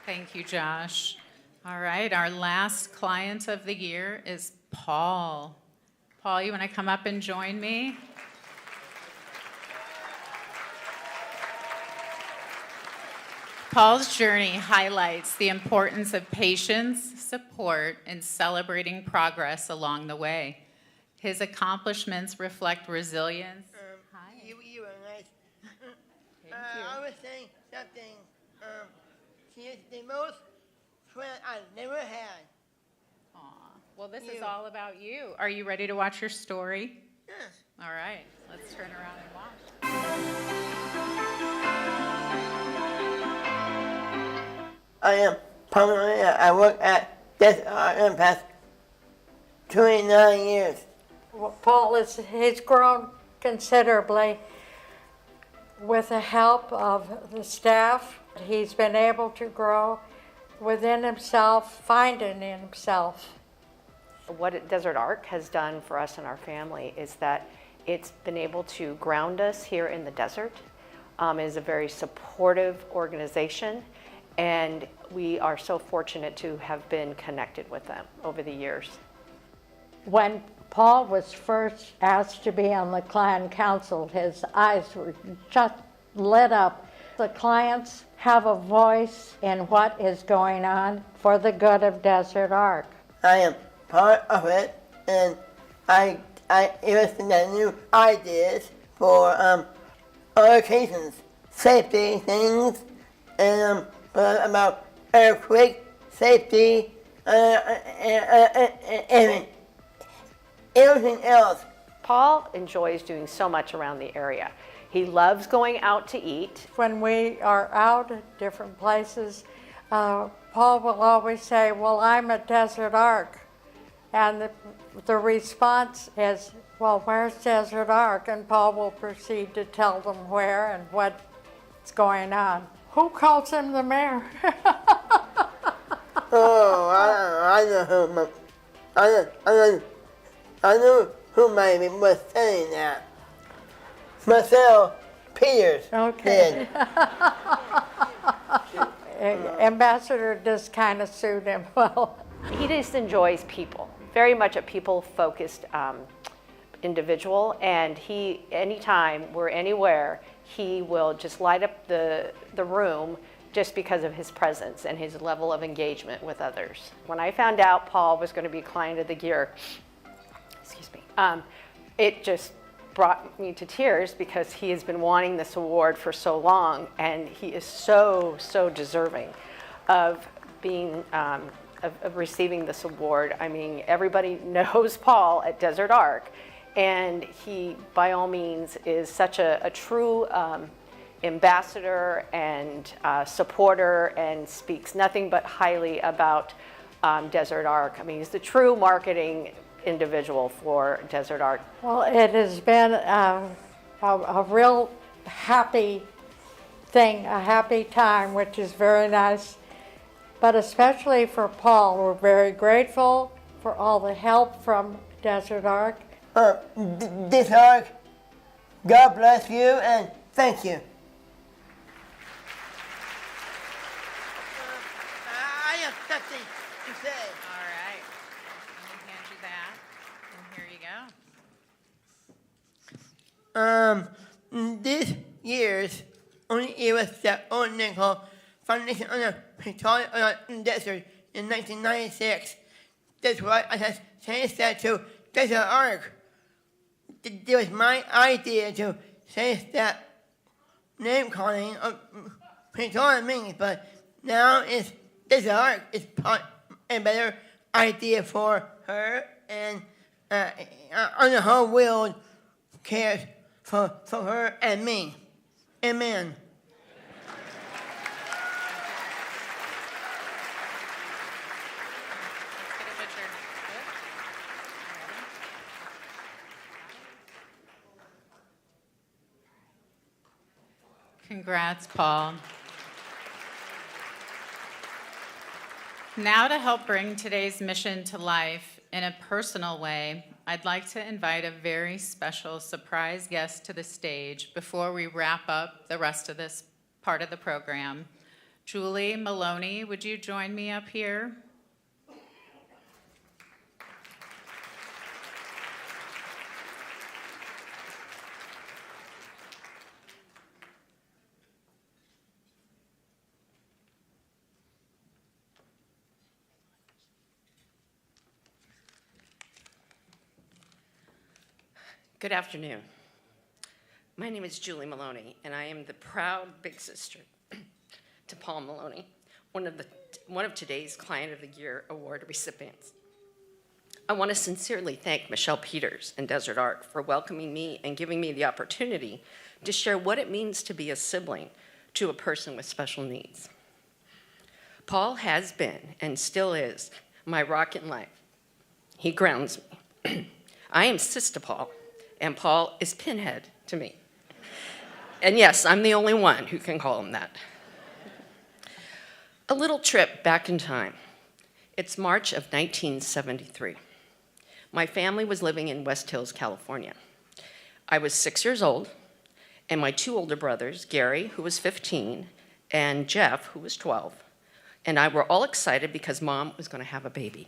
Thank you, Josh. All right, our last client of the year is Paul. Paul, you want to come up and join me? Paul's journey highlights the importance of patience, support, and celebrating progress along the way. His accomplishments reflect resilience. You are nice. Thank you. I was saying something. She is the most friend I've never had. Aw. Well, this is You. all about you. Are you ready to watch your story? Yes. All right, let's turn around and watch. I am permanently. I work at this in the past 29 years. Well, Paul he's grown considerably with the help of the staff. He's been able to grow within himself, finding in himself. What Desert Arc has done for us and our family is that it's been able to ground us here in the desert. It is a very supportive organization, and we are so fortunate to have been connected with them over the years. When Paul was first asked to be on the client council, his eyes were just lit up. The clients have a voice in what is going on for the good of Desert Arc. I am part of it, and I listen to new ideas for other occasions, safety things, and about earthquake safety, and everything else. Paul enjoys doing so much around the area. He loves going out to eat. When we are out at different places, Paul will always say, well, I'm at Desert Arc. And the response is, well, where's Desert Arc? And Paul will proceed to tell them where and what's going on. Who calls him the mayor? I know who maybe was saying that. Marcel Peters. Okay. Ambassador just kind of suit him well. He just enjoys people, very much a people-focused individual, and he, anytime we're anywhere, he will just light up the room just because of his presence and his level of engagement with others. When I found out Paul was going to be Client of the Year, excuse me, it just brought me to tears because he has been wanting this award for so long, and he is so deserving of being of receiving this award. I mean, everybody knows Paul at Desert Arc, and he, by all means, is such a true ambassador and supporter, and speaks nothing but highly about Desert Arc. I mean, he's the true marketing individual for Desert Arc. Well, it has been a real happy thing, a happy time, which is very nice. But especially for Paul, we're very grateful for all the help from Desert Arc. Desert Arc, God bless you and thank you. I have something to say. All right. Let me hand you that. And here you go. This year's only it was the old nickel foundation on the Victoria Desert in 1996. That's why I had changed that to Desert Arc. It was my idea to change that name calling of Victoria Ming, but now it's Desert Arc. It's a better idea for her, and on the whole world cares for her and me. Amen. Congrats, Paul. Now, to help bring today's mission to life in a personal way, I'd like to invite a very special surprise guest to the stage before we wrap up the rest of this part of the program. Julie Maloney, would you join me up here? Good afternoon. My name is Julie Maloney, and I am the proud big sister to Paul Maloney, one of today's Client of the Year award recipients. I want to sincerely thank Michelle Peters and Desert Arc for welcoming me and giving me the opportunity to share what it means to be a sibling to a person with special needs. Paul has been and still is my rock in life. He grounds me. I am Sister Paul, and Paul is Pinhead to me. And yes, I'm the only one who can call him that. A little trip back in time. It's March of 1973. My family was living in West Hills, California. I was 6 years old, and my two older brothers, Gary, who was 15, and Jeff, who was 12, and I were all excited because Mom was going to have a baby.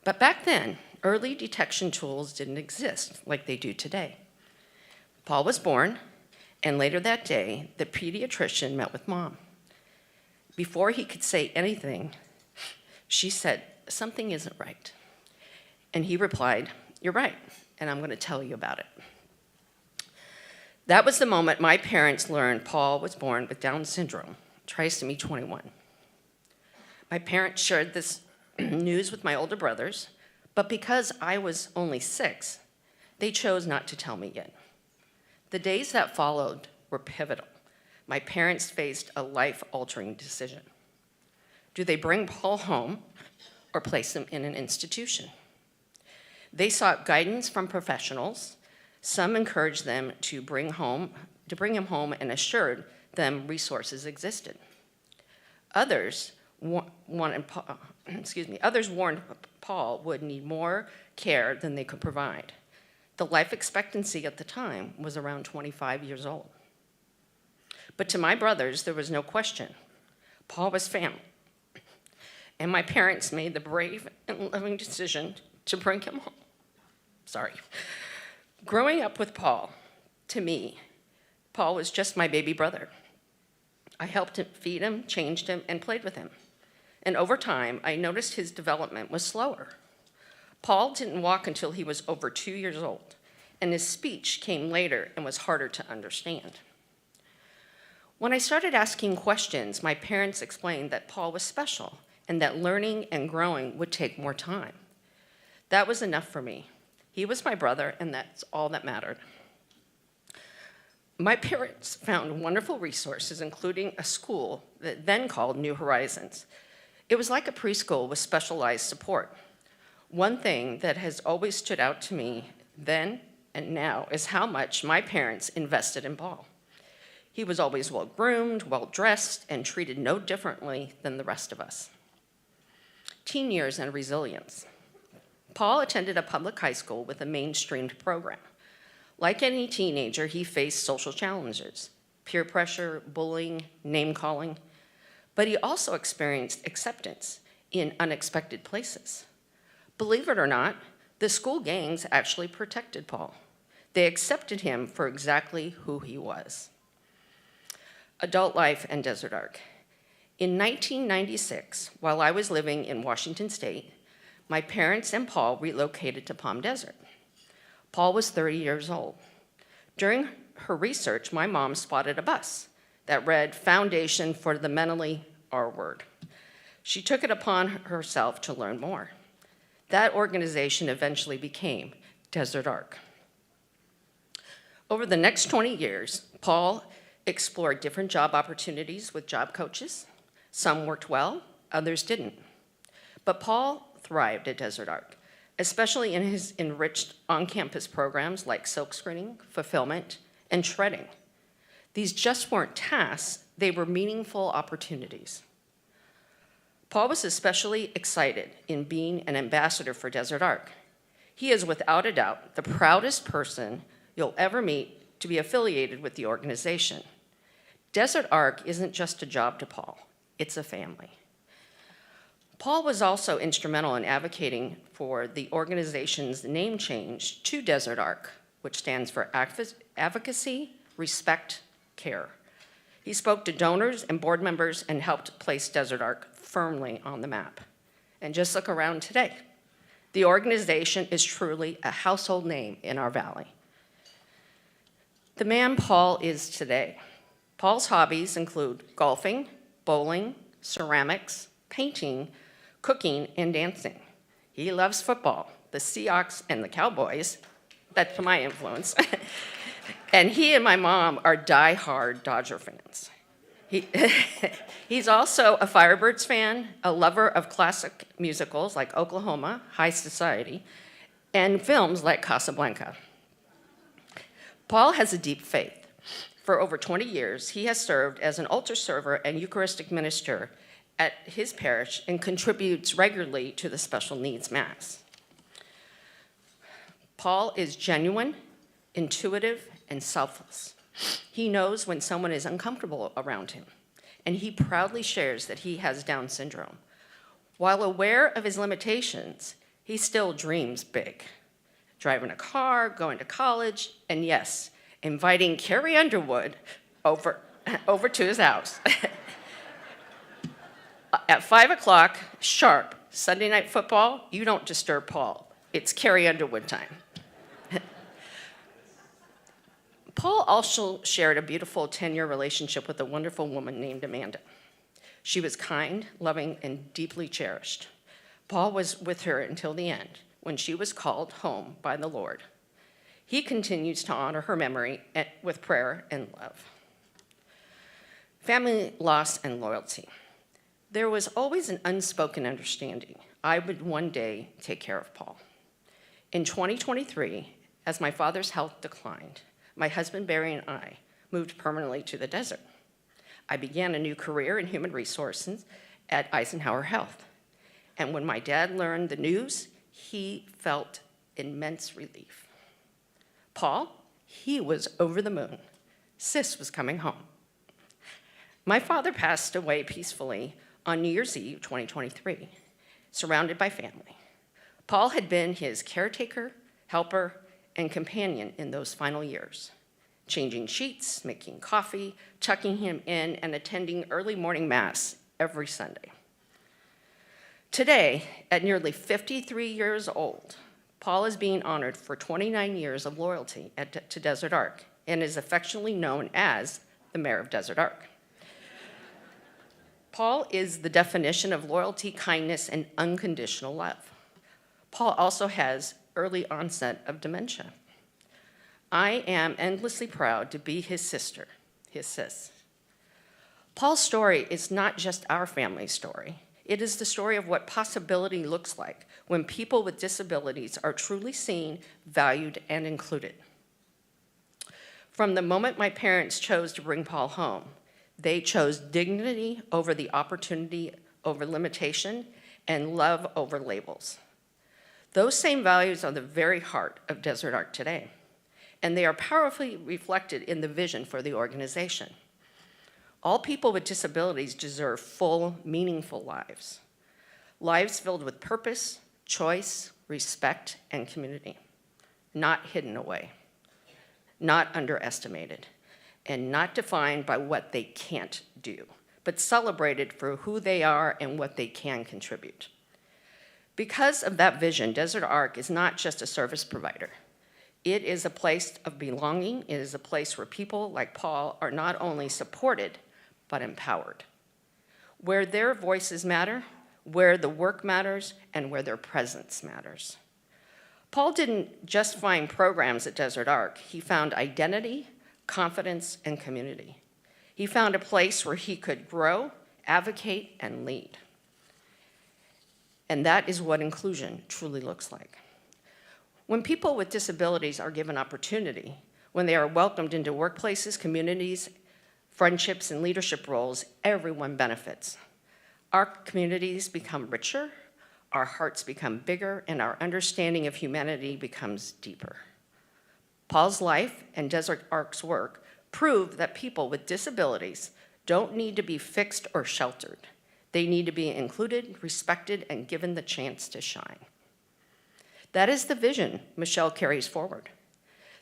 But back then, early detection tools didn't exist like they do today. Paul was born, and later that day, the pediatrician met with Mom. Before he could say anything, she said, "Something isn't right." And he replied, "You're right, and I'm going to tell you about it." That was the moment my parents learned Paul was born with Down syndrome, trisomy 21. My parents shared this news with my older brothers, but because I was only 6, they chose not to tell me yet. The days that followed were pivotal. My parents faced a life-altering decision. Do they bring Paul home or place him in an institution? They sought guidance from professionals. Some encouraged them to bring him home and assured them resources existed. Others warned Paul would need more care than they could provide. The life expectancy at the time was around 25 years old. But to my brothers, there was no question. Paul was family. And my parents made the brave and loving decision to bring him home. Growing up with Paul, to me, Paul was just my baby brother. I helped him feed him, changed him, and played with him. And over time, I noticed his development was slower. Paul didn't walk until he was over 2 years old, and his speech came later and was harder to understand. When I started asking questions, my parents explained that Paul was special and that learning and growing would take more time. That was enough for me. He was my brother, and that's all that mattered. My parents found wonderful resources, including a school that then called New Horizons. It was like a preschool with specialized support. One thing that has always stood out to me then and now is how much my parents invested in Paul. He was always well-groomed, well-dressed, and treated no differently than the rest of us. Teen years and resilience. Paul attended a public high school with a mainstreamed program. Like any teenager, he faced social challenges, peer pressure, bullying, name-calling, but he also experienced acceptance in unexpected places. Believe it or not, the school gangs actually protected Paul. They accepted him for exactly who he was. Adult life and Desert Arc. In 1996, while I was living in Washington State, my parents and Paul relocated to Palm Desert. Paul was 30 years old. During her research, my mom spotted a bus that read Foundation for the Mentally R Word. She took it upon herself to learn more. That organization eventually became Desert Arc. Over the next 20 years, Paul explored different job opportunities with job coaches. Some worked well, others didn't. But Paul thrived at Desert Arc, especially in his enriched on-campus programs like silk screening, fulfillment, and shredding. These just weren't tasks, they were meaningful opportunities. Paul was especially excited in being an ambassador for Desert Arc. He is without a doubt the proudest person you'll ever meet to be affiliated with the organization. Desert Arc isn't just a job to Paul, it's a family. Paul was also instrumental in advocating for the organization's name change to Desert Arc, which stands for Advocacy, Respect, Care. He spoke to donors and board members and helped place Desert Arc firmly on the map. And just look around today. The organization is truly a household name in our valley. The man Paul is today. Paul's hobbies include golfing, bowling, ceramics, painting, cooking, and dancing. He loves football, the Seahawks and the Cowboys. That's my influence. And he and my mom are die-hard Dodger fans. He's also a Firebirds fan, a lover of classic musicals like Oklahoma, High Society, and films like Casablanca. Paul has a deep faith. For over 20 years, he has served as an altar server and Eucharistic minister at his parish and contributes regularly to the Special Needs Mass. Paul is genuine, intuitive, and selfless. He knows when someone is uncomfortable around him, and he proudly shares that he has Down syndrome. While aware of his limitations, he still dreams big. Driving a car, going to college, and yes, inviting Carrie Underwood over to his house. At 5 o'clock sharp, Sunday Night Football, you don't disturb Paul. It's Carrie Underwood time. Paul also shared a beautiful 10-year relationship with a wonderful woman named Amanda. She was kind, loving, and deeply cherished. Paul was with her until the end, when she was called home by the Lord. He continues to honor her memory with prayer and love. Family loss and loyalty. There was always an unspoken understanding I would one day take care of Paul. In 2023, as my father's health declined, my husband Barry and I moved permanently to the desert. I began a new career in human resources at Eisenhower Health. And when my dad learned the news, he felt immense relief. Paul, he was over the moon. Sis was coming home. My father passed away peacefully on New Year's Eve 2023, surrounded by family. Paul had been his caretaker, helper, and companion in those final years, changing sheets, making coffee, tucking him in, and attending early morning mass every Sunday. Today, at nearly 53 years old, Paul is being honored for 29 years of loyalty to Desert Ark and is affectionately known as the Mayor of Desert Ark. Paul is the definition of loyalty, kindness, and unconditional love. Paul also has early onset of dementia. I am endlessly proud to be his sister, his sis. Paul's story is not just our family's story. It is the story of what possibility looks like when people with disabilities are truly seen, valued, and included. From the moment my parents chose to bring Paul home, they chose dignity over the opportunity over limitation and love over labels. Those same values are the very heart of Desert Ark today, and they are powerfully reflected in the vision for the organization. All people with disabilities deserve full, meaningful lives. Lives filled with purpose, choice, respect, and community. Not hidden away, not underestimated, and not defined by what they can't do, but celebrated for who they are and what they can contribute. Because of that vision, Desert Ark is not just a service provider. It is a place of belonging. It is a place where people like Paul are not only supported, but empowered. Where their voices matter, where the work matters, and where their presence matters. Paul didn't just find programs at Desert Ark. He found identity, confidence, and community. He found a place where he could grow, advocate, and lead. And that is what inclusion truly looks like. When people with disabilities are given opportunity, when they are welcomed into workplaces, communities, friendships, and leadership roles, everyone benefits. Our communities become richer, our hearts become bigger, and our understanding of humanity becomes deeper. Paul's life and Desert Ark's work prove that people with disabilities don't need to be fixed or sheltered. They need to be included, respected, and given the chance to shine. That is the vision Michelle carries forward.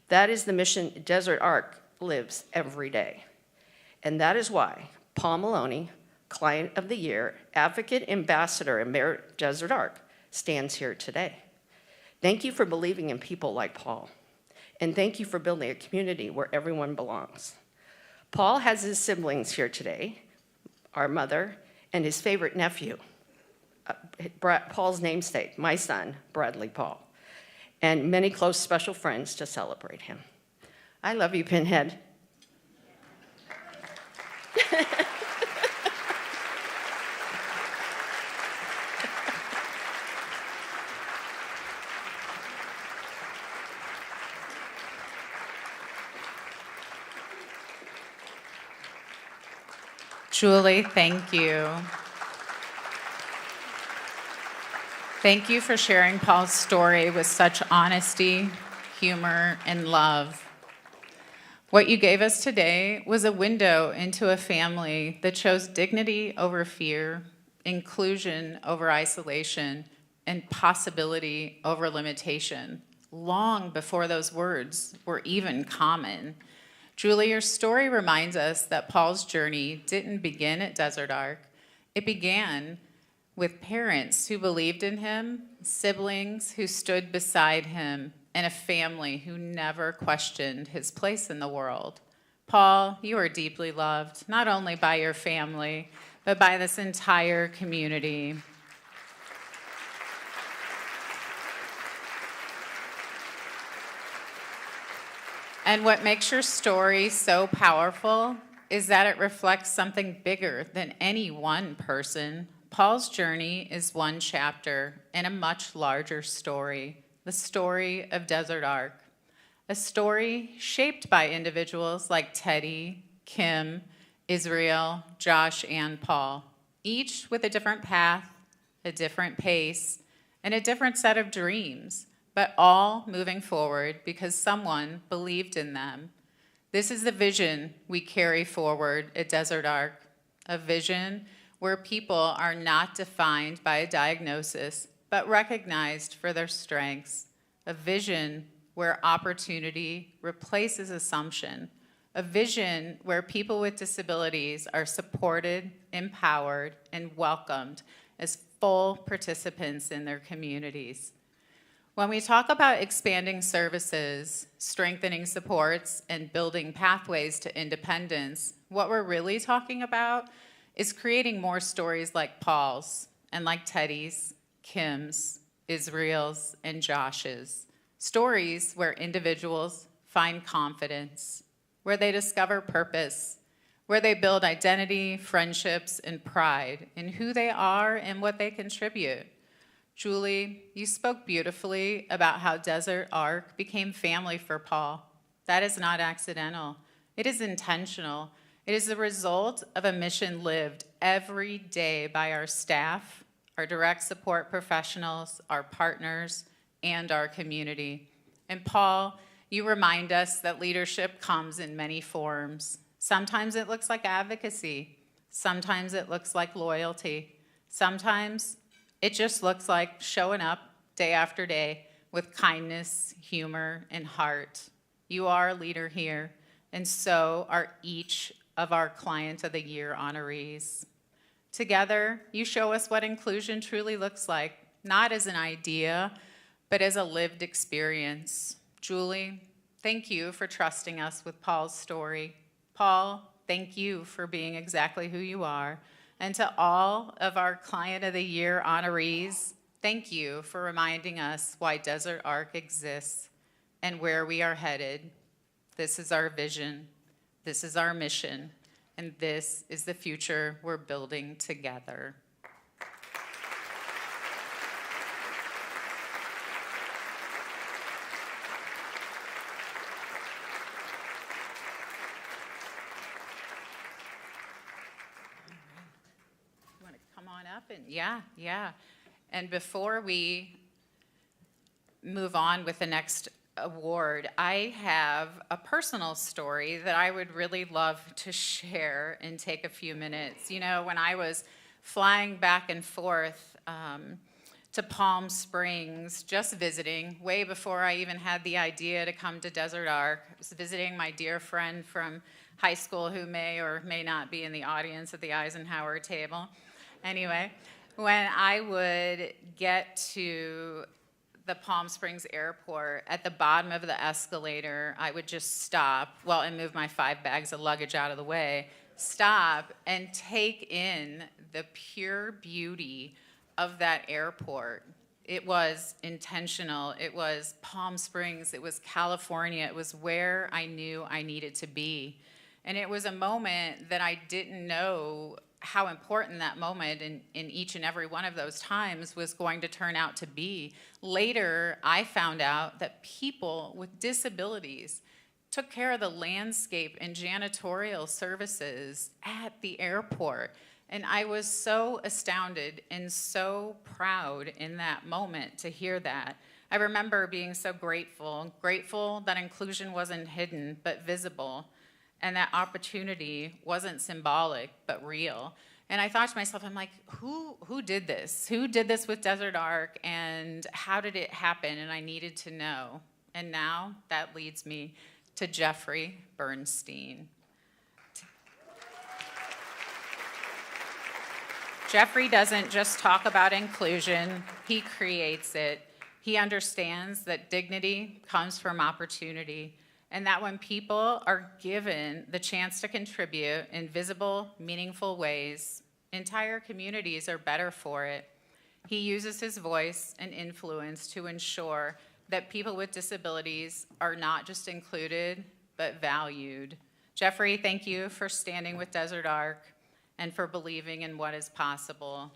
That is the mission Desert Ark lives every day. And that is why Paul Maloney, Client of the Year, Advocate Ambassador, and Mayor of Desert Ark, stands here today. Thank you for believing in people like Paul. And thank you for building a community where everyone belongs. Paul has his siblings here today, our mother, and his favorite nephew, Paul's namesake, my son, Bradley Paul, and many close special friends to celebrate him. I love you, Pinhead. Julie, thank you. Thank you for sharing Paul's story with such honesty, humor, and love. What you gave us today was a window into a family that chose dignity over fear, inclusion over isolation, and possibility over limitation, long before those words were even common. Julie, your story reminds us that Paul's journey didn't begin at Desert Ark. It began with parents who believed in him, siblings who stood beside him, and a family who never questioned his place in the world. Paul, you are deeply loved, not only by your family, but by this entire community. And what makes your story so powerful is that it reflects something bigger than any one person. Paul's journey is one chapter in a much larger story, the story of Desert Ark, a story shaped by individuals like Teddy, Kim, Israel, Josh, and Paul, each with a different path, a different pace, and a different set of dreams, but all moving forward because someone believed in them. This is the vision we carry forward at Desert Ark, a vision where people are not defined by a diagnosis, but recognized for their strengths, a vision where opportunity replaces assumption, a vision where people with disabilities are supported, empowered, and welcomed as full participants in their communities. When we talk about expanding services, strengthening supports, and building pathways to independence, what we're really talking about is creating more stories like Paul's and like Teddy's, Kim's, Israel's, and Josh's. Stories where individuals find confidence, where they discover purpose, where they build identity, friendships, and pride in who they are and what they contribute. Julie, you spoke beautifully about how Desert Ark became family for Paul. That is not accidental. It is intentional. It is the result of a mission lived every day by our staff, our direct support professionals, our partners, and our community. And Paul, you remind us that leadership comes in many forms. Sometimes it looks like advocacy. Sometimes it looks like loyalty. Sometimes it just looks like showing up day after day with kindness, humor, and heart. You are a leader here, and so are each of our Client of the Year honorees. Together, you show us what inclusion truly looks like, not as an idea, but as a lived experience. Julie, thank you for trusting us with Paul's story. Paul, thank you for being exactly who you are. And to all of our Client of the Year honorees, thank you for reminding us why Desert Ark exists and where we are headed. This is our vision, this is our mission, and this is the future we're building together. Yeah. And before we move on with the next award, I have a personal story that I would really love to share and take a few minutes. You know, when I was flying back and forth to Palm Springs, just visiting, way before I even had the idea to come to Desert Ark, I was visiting my dear friend from high school who may or may not be in the audience at the Eisenhower table. Anyway, when I would get to the Palm Springs airport, at the bottom of the escalator, I would just stop, well, and move my 5 bags of luggage out of the way, stop and take in the pure beauty of that airport. It was intentional. It was Palm Springs. It was California. It was where I knew I needed to be. And it was a moment that I didn't know how important that moment in each and every one of those times was going to turn out to be. Later, I found out that people with disabilities took care of the landscape and janitorial services at the airport. And I was so astounded and so proud in that moment to hear that. I remember being so grateful that inclusion wasn't hidden but visible, and that opportunity wasn't symbolic but real. And I thought to myself, I'm like, who did this? Who did this with Desert Arc, and how did it happen? And I needed to know. And now that leads me to Jeffrey Bernstein. Jeffrey doesn't just talk about inclusion, he creates it. He understands that dignity comes from opportunity, and that when people are given the chance to contribute in visible, meaningful ways, entire communities are better for it. He uses his voice and influence to ensure that people with disabilities are not just included, but valued. Jeffrey, thank you for standing with Desert Arc and for believing in what is possible.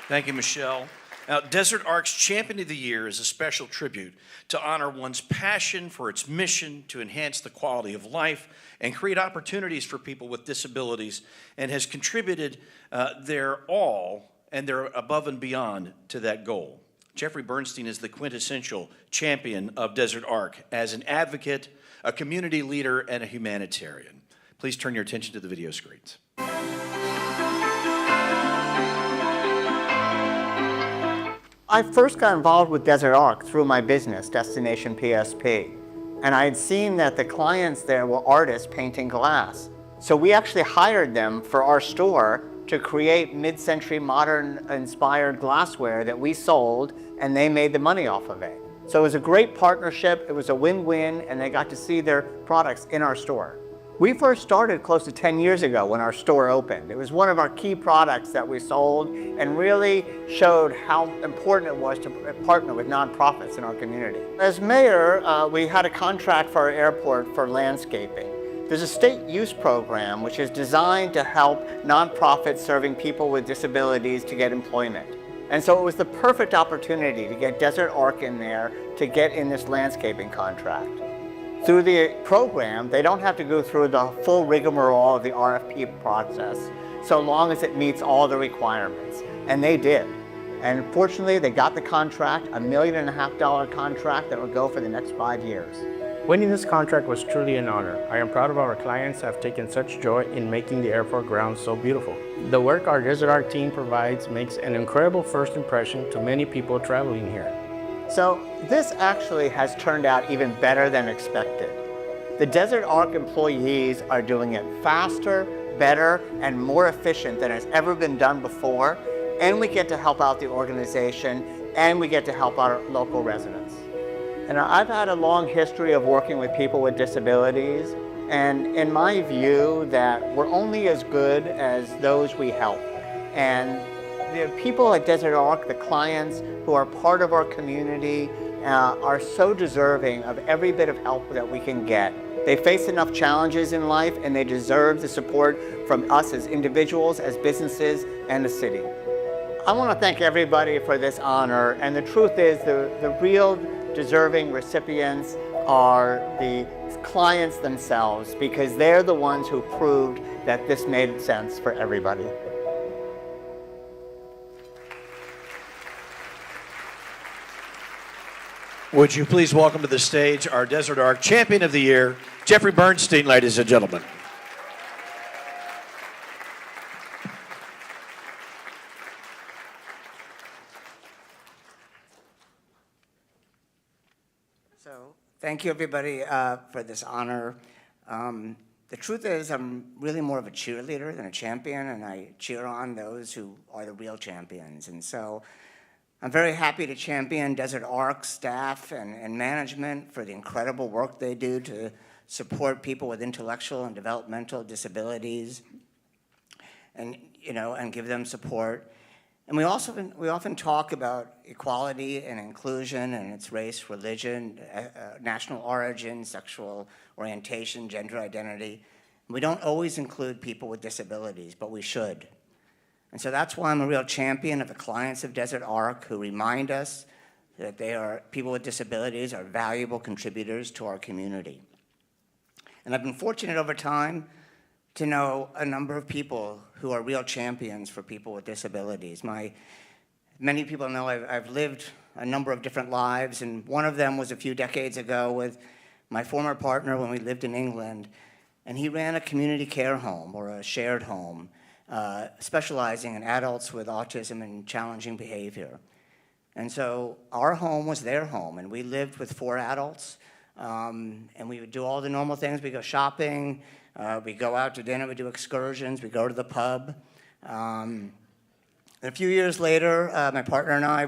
Thank you, Michelle. Now, Desert Arc's Champion of the Year is a special tribute to honor one's passion for its mission to enhance the quality of life and create opportunities for people with disabilities, and has contributed their all and their above and beyond to that goal. Jeffrey Bernstein is the quintessential champion of Desert Arc as an advocate, a community leader, and a humanitarian. Please turn your attention to the video screens. I first got involved with Desert Arc through my business, Destination PSP. And I had seen that the clients there were artists painting glass. So we actually hired them for our store to create mid-century modern inspired glassware that we sold, and they made the money off of it. So it was a great partnership, it was a win-win, and they got to see their products in our store. We first started close to 10 years ago when our store opened. It was one of our key products that we sold and really showed how important it was to partner with nonprofits in our community. As mayor, we had a contract for our airport for landscaping. There's a state use program which is designed to help nonprofits serving people with disabilities to get employment. And so it was the perfect opportunity to get Desert Arc in there to get in this landscaping contract. Through the program, they don't have to go through the full rigmarole of the RFP process, so long as it meets all the requirements. And they did. And fortunately, they got the contract, $1.5 million contract that will go for the next 5 years. Winning this contract was truly an honor. I am proud of our clients who have taken such joy in making the airport grounds so beautiful. The work our Desert Arc team provides makes an incredible first impression to many people traveling here. So this actually has turned out even better than expected. The Desert Arc employees are doing it faster, better, and more efficient than has ever been done before, and we get to help out the organization, and we get to help our local residents. And I've had a long history of working with people with disabilities, and in my view that we're only as good as those we help. And the people at Desert Arc, the clients who are part of our community, are so deserving of every bit of help that we can get. They face enough challenges in life, and they deserve the support from us as individuals, as businesses, and the city. I want to thank everybody for this honor, and the truth is the real deserving recipients are the clients themselves, because they're the ones who proved that this made sense for everybody. Would you please welcome to the stage our Desert Arc Champion of the Year, Jeffrey Bernstein, ladies and gentlemen. So, thank you everybody for this honor. The truth is, I'm really more of a cheerleader than a champion, and I cheer on those who are the real champions. And so I'm very happy to champion Desert Arc staff and management for the incredible work they do to support people with intellectual and developmental disabilities, and give them support. And we often talk about equality and inclusion, and its race, religion, national origin, sexual orientation, gender identity. We don't always include people with disabilities, but we should. And so that's why I'm a real champion of the clients of Desert Arc, who remind us that people with disabilities are valuable contributors to our community. And I've been fortunate over time to know a number of people who are real champions for people with disabilities. Many people know I've lived a number of different lives, and one of them was a few decades ago with my former partner when we lived in England, and he ran a community care home or a shared home, specializing in adults with autism and challenging behavior. And so our home was their home, and we lived with 4 adults, and we would do all the normal things. We go shopping, we go out to dinner, we do excursions, we go to the pub. And a few years later, my partner and I,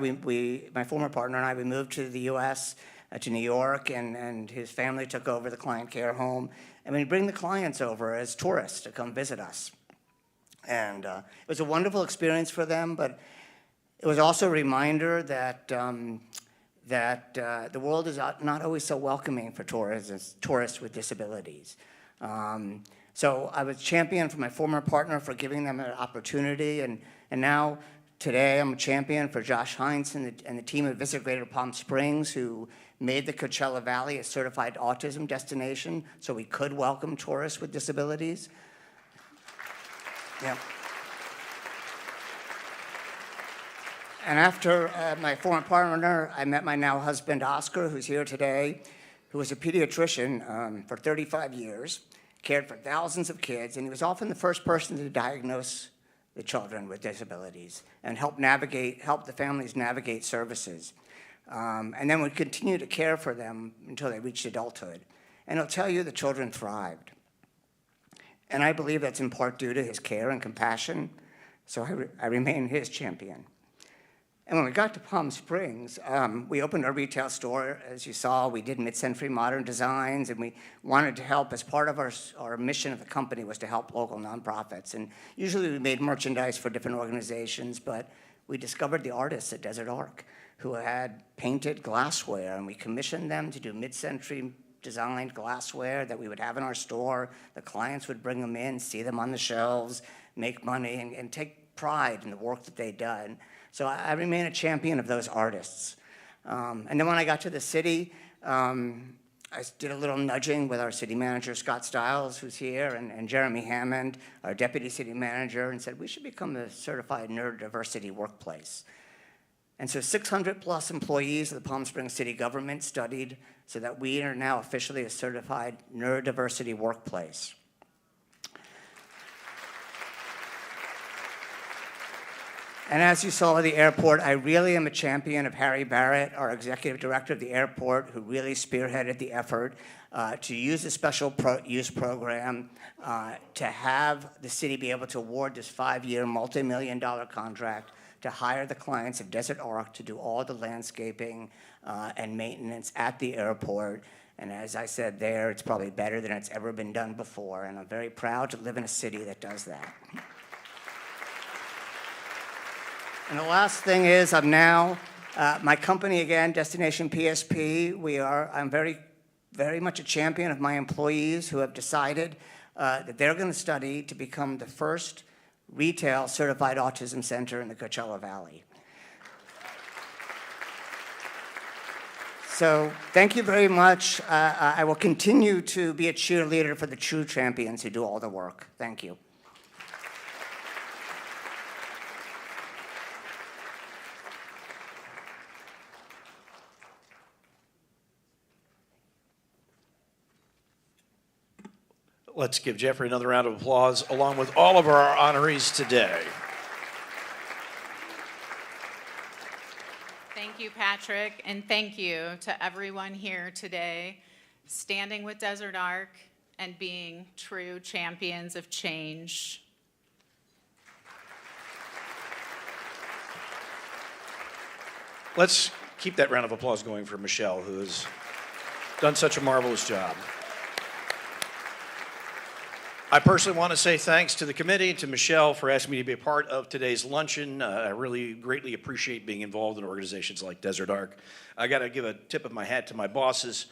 my former partner and I, we moved to the U.S., to New York, and his family took over the client care home. And we bring the clients over as tourists to come visit us. And it was a wonderful experience for them, but it was also a reminder that the world is not always so welcoming for tourists with disabilities. So I was champion for my former partner for giving them an opportunity, and now today I'm a champion for Josh Heinz and the team at Visit Greater Palm Springs, who made the Coachella Valley a certified autism destination so we could welcome tourists with disabilities. Yeah. And after my former partner, I met my now husband, Oscar, who's here today, who was a pediatrician for 35 years, cared for thousands of kids, and he was often the first person to diagnose the children with disabilities and help the families navigate services. And then would continue to care for them until they reached adulthood. And he'll tell you the children thrived. And I believe that's in part due to his care and compassion, so I remain his champion. And when we got to Palm Springs, we opened our retail store. As you saw, we did mid-century modern designs, and we wanted to help, as part of our mission of the company was to help local nonprofits. And usually we made merchandise for different organizations, but we discovered the artists at Desert Arc who had painted glassware, and we commissioned them to do mid-century designed glassware that we would have in our store. The clients would bring them in, see them on the shelves, make money, and take pride in the work that they'd done. So I remain a champion of those artists. And then when I got to the city, I did a little nudging with our city manager, Scott Stiles, who's here, and Jeremy Hammond, our deputy city manager, and said we should become a certified neurodiversity workplace. And so 600 plus employees of the Palm Springs city government studied so that we are now officially a certified neurodiversity workplace. And as you saw at the airport, I really am a champion of Harry Barrett, our executive director of the airport, who really spearheaded the effort to use a special use program to have the city be able to award this 5-year, multi-million-dollar contract to hire the clients of Desert Arc to do all the landscaping and maintenance at the airport. And as I said there, it's probably better than it's ever been done before, and I'm very proud to live in a city that does that. And the last thing is, I'm now, my company again, Destination PSP, I'm very much a champion of my employees who have decided that they're going to study to become the first retail certified autism center in the Coachella Valley. So thank you very much. I will continue to be a cheerleader for the true champions who do all the work. Thank you. Let's give Jeffrey another round of applause, along with all of our honorees today. Thank you, Patrick, and thank you to everyone here today, standing with Desert Arc, and being true champions of change. Let's keep that round of applause going for Michelle, who has done such a marvelous job. I personally want to say thanks to the committee and to Michelle for asking me to be a part of today's luncheon. I really greatly appreciate being involved in organizations like Desert Arc. I got to give a tip of my hat to my bosses.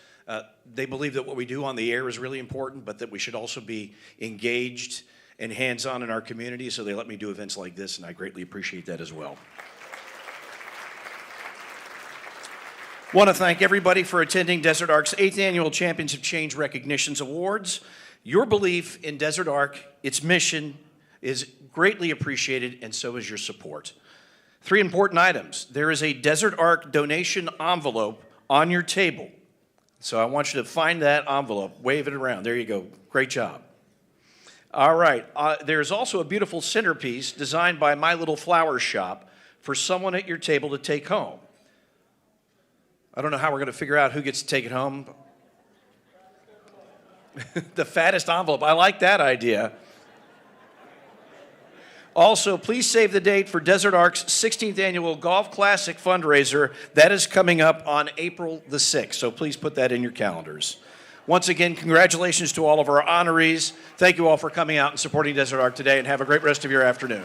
They believe that what we do on the air is really important, but that we should also be engaged and hands-on in our community, so they let me do events like this, and I greatly appreciate that as well. Want to thank everybody for attending Desert Arc's 8th Annual Champions of Change Recognitions Awards. Your belief in Desert Arc, its mission, is greatly appreciated, and so is your support. 3 important items. There is a Desert Arc donation envelope on your table. So I want you to find that envelope, wave it around. There you go. Great job. All right. There's also a beautiful centerpiece designed by My Little Flower Shop for someone at your table to take home. I don't know how we're going to figure out who gets to take it home. The fattest envelope. I like that idea. Also, please save the date for Desert Arc's 16th Annual Golf Classic fundraiser. That is coming up on April the 6th, so please put that in your calendars. Once again, congratulations to all of our honorees. Thank you all for coming out and supporting Desert Arc today, and have a great rest of your afternoon.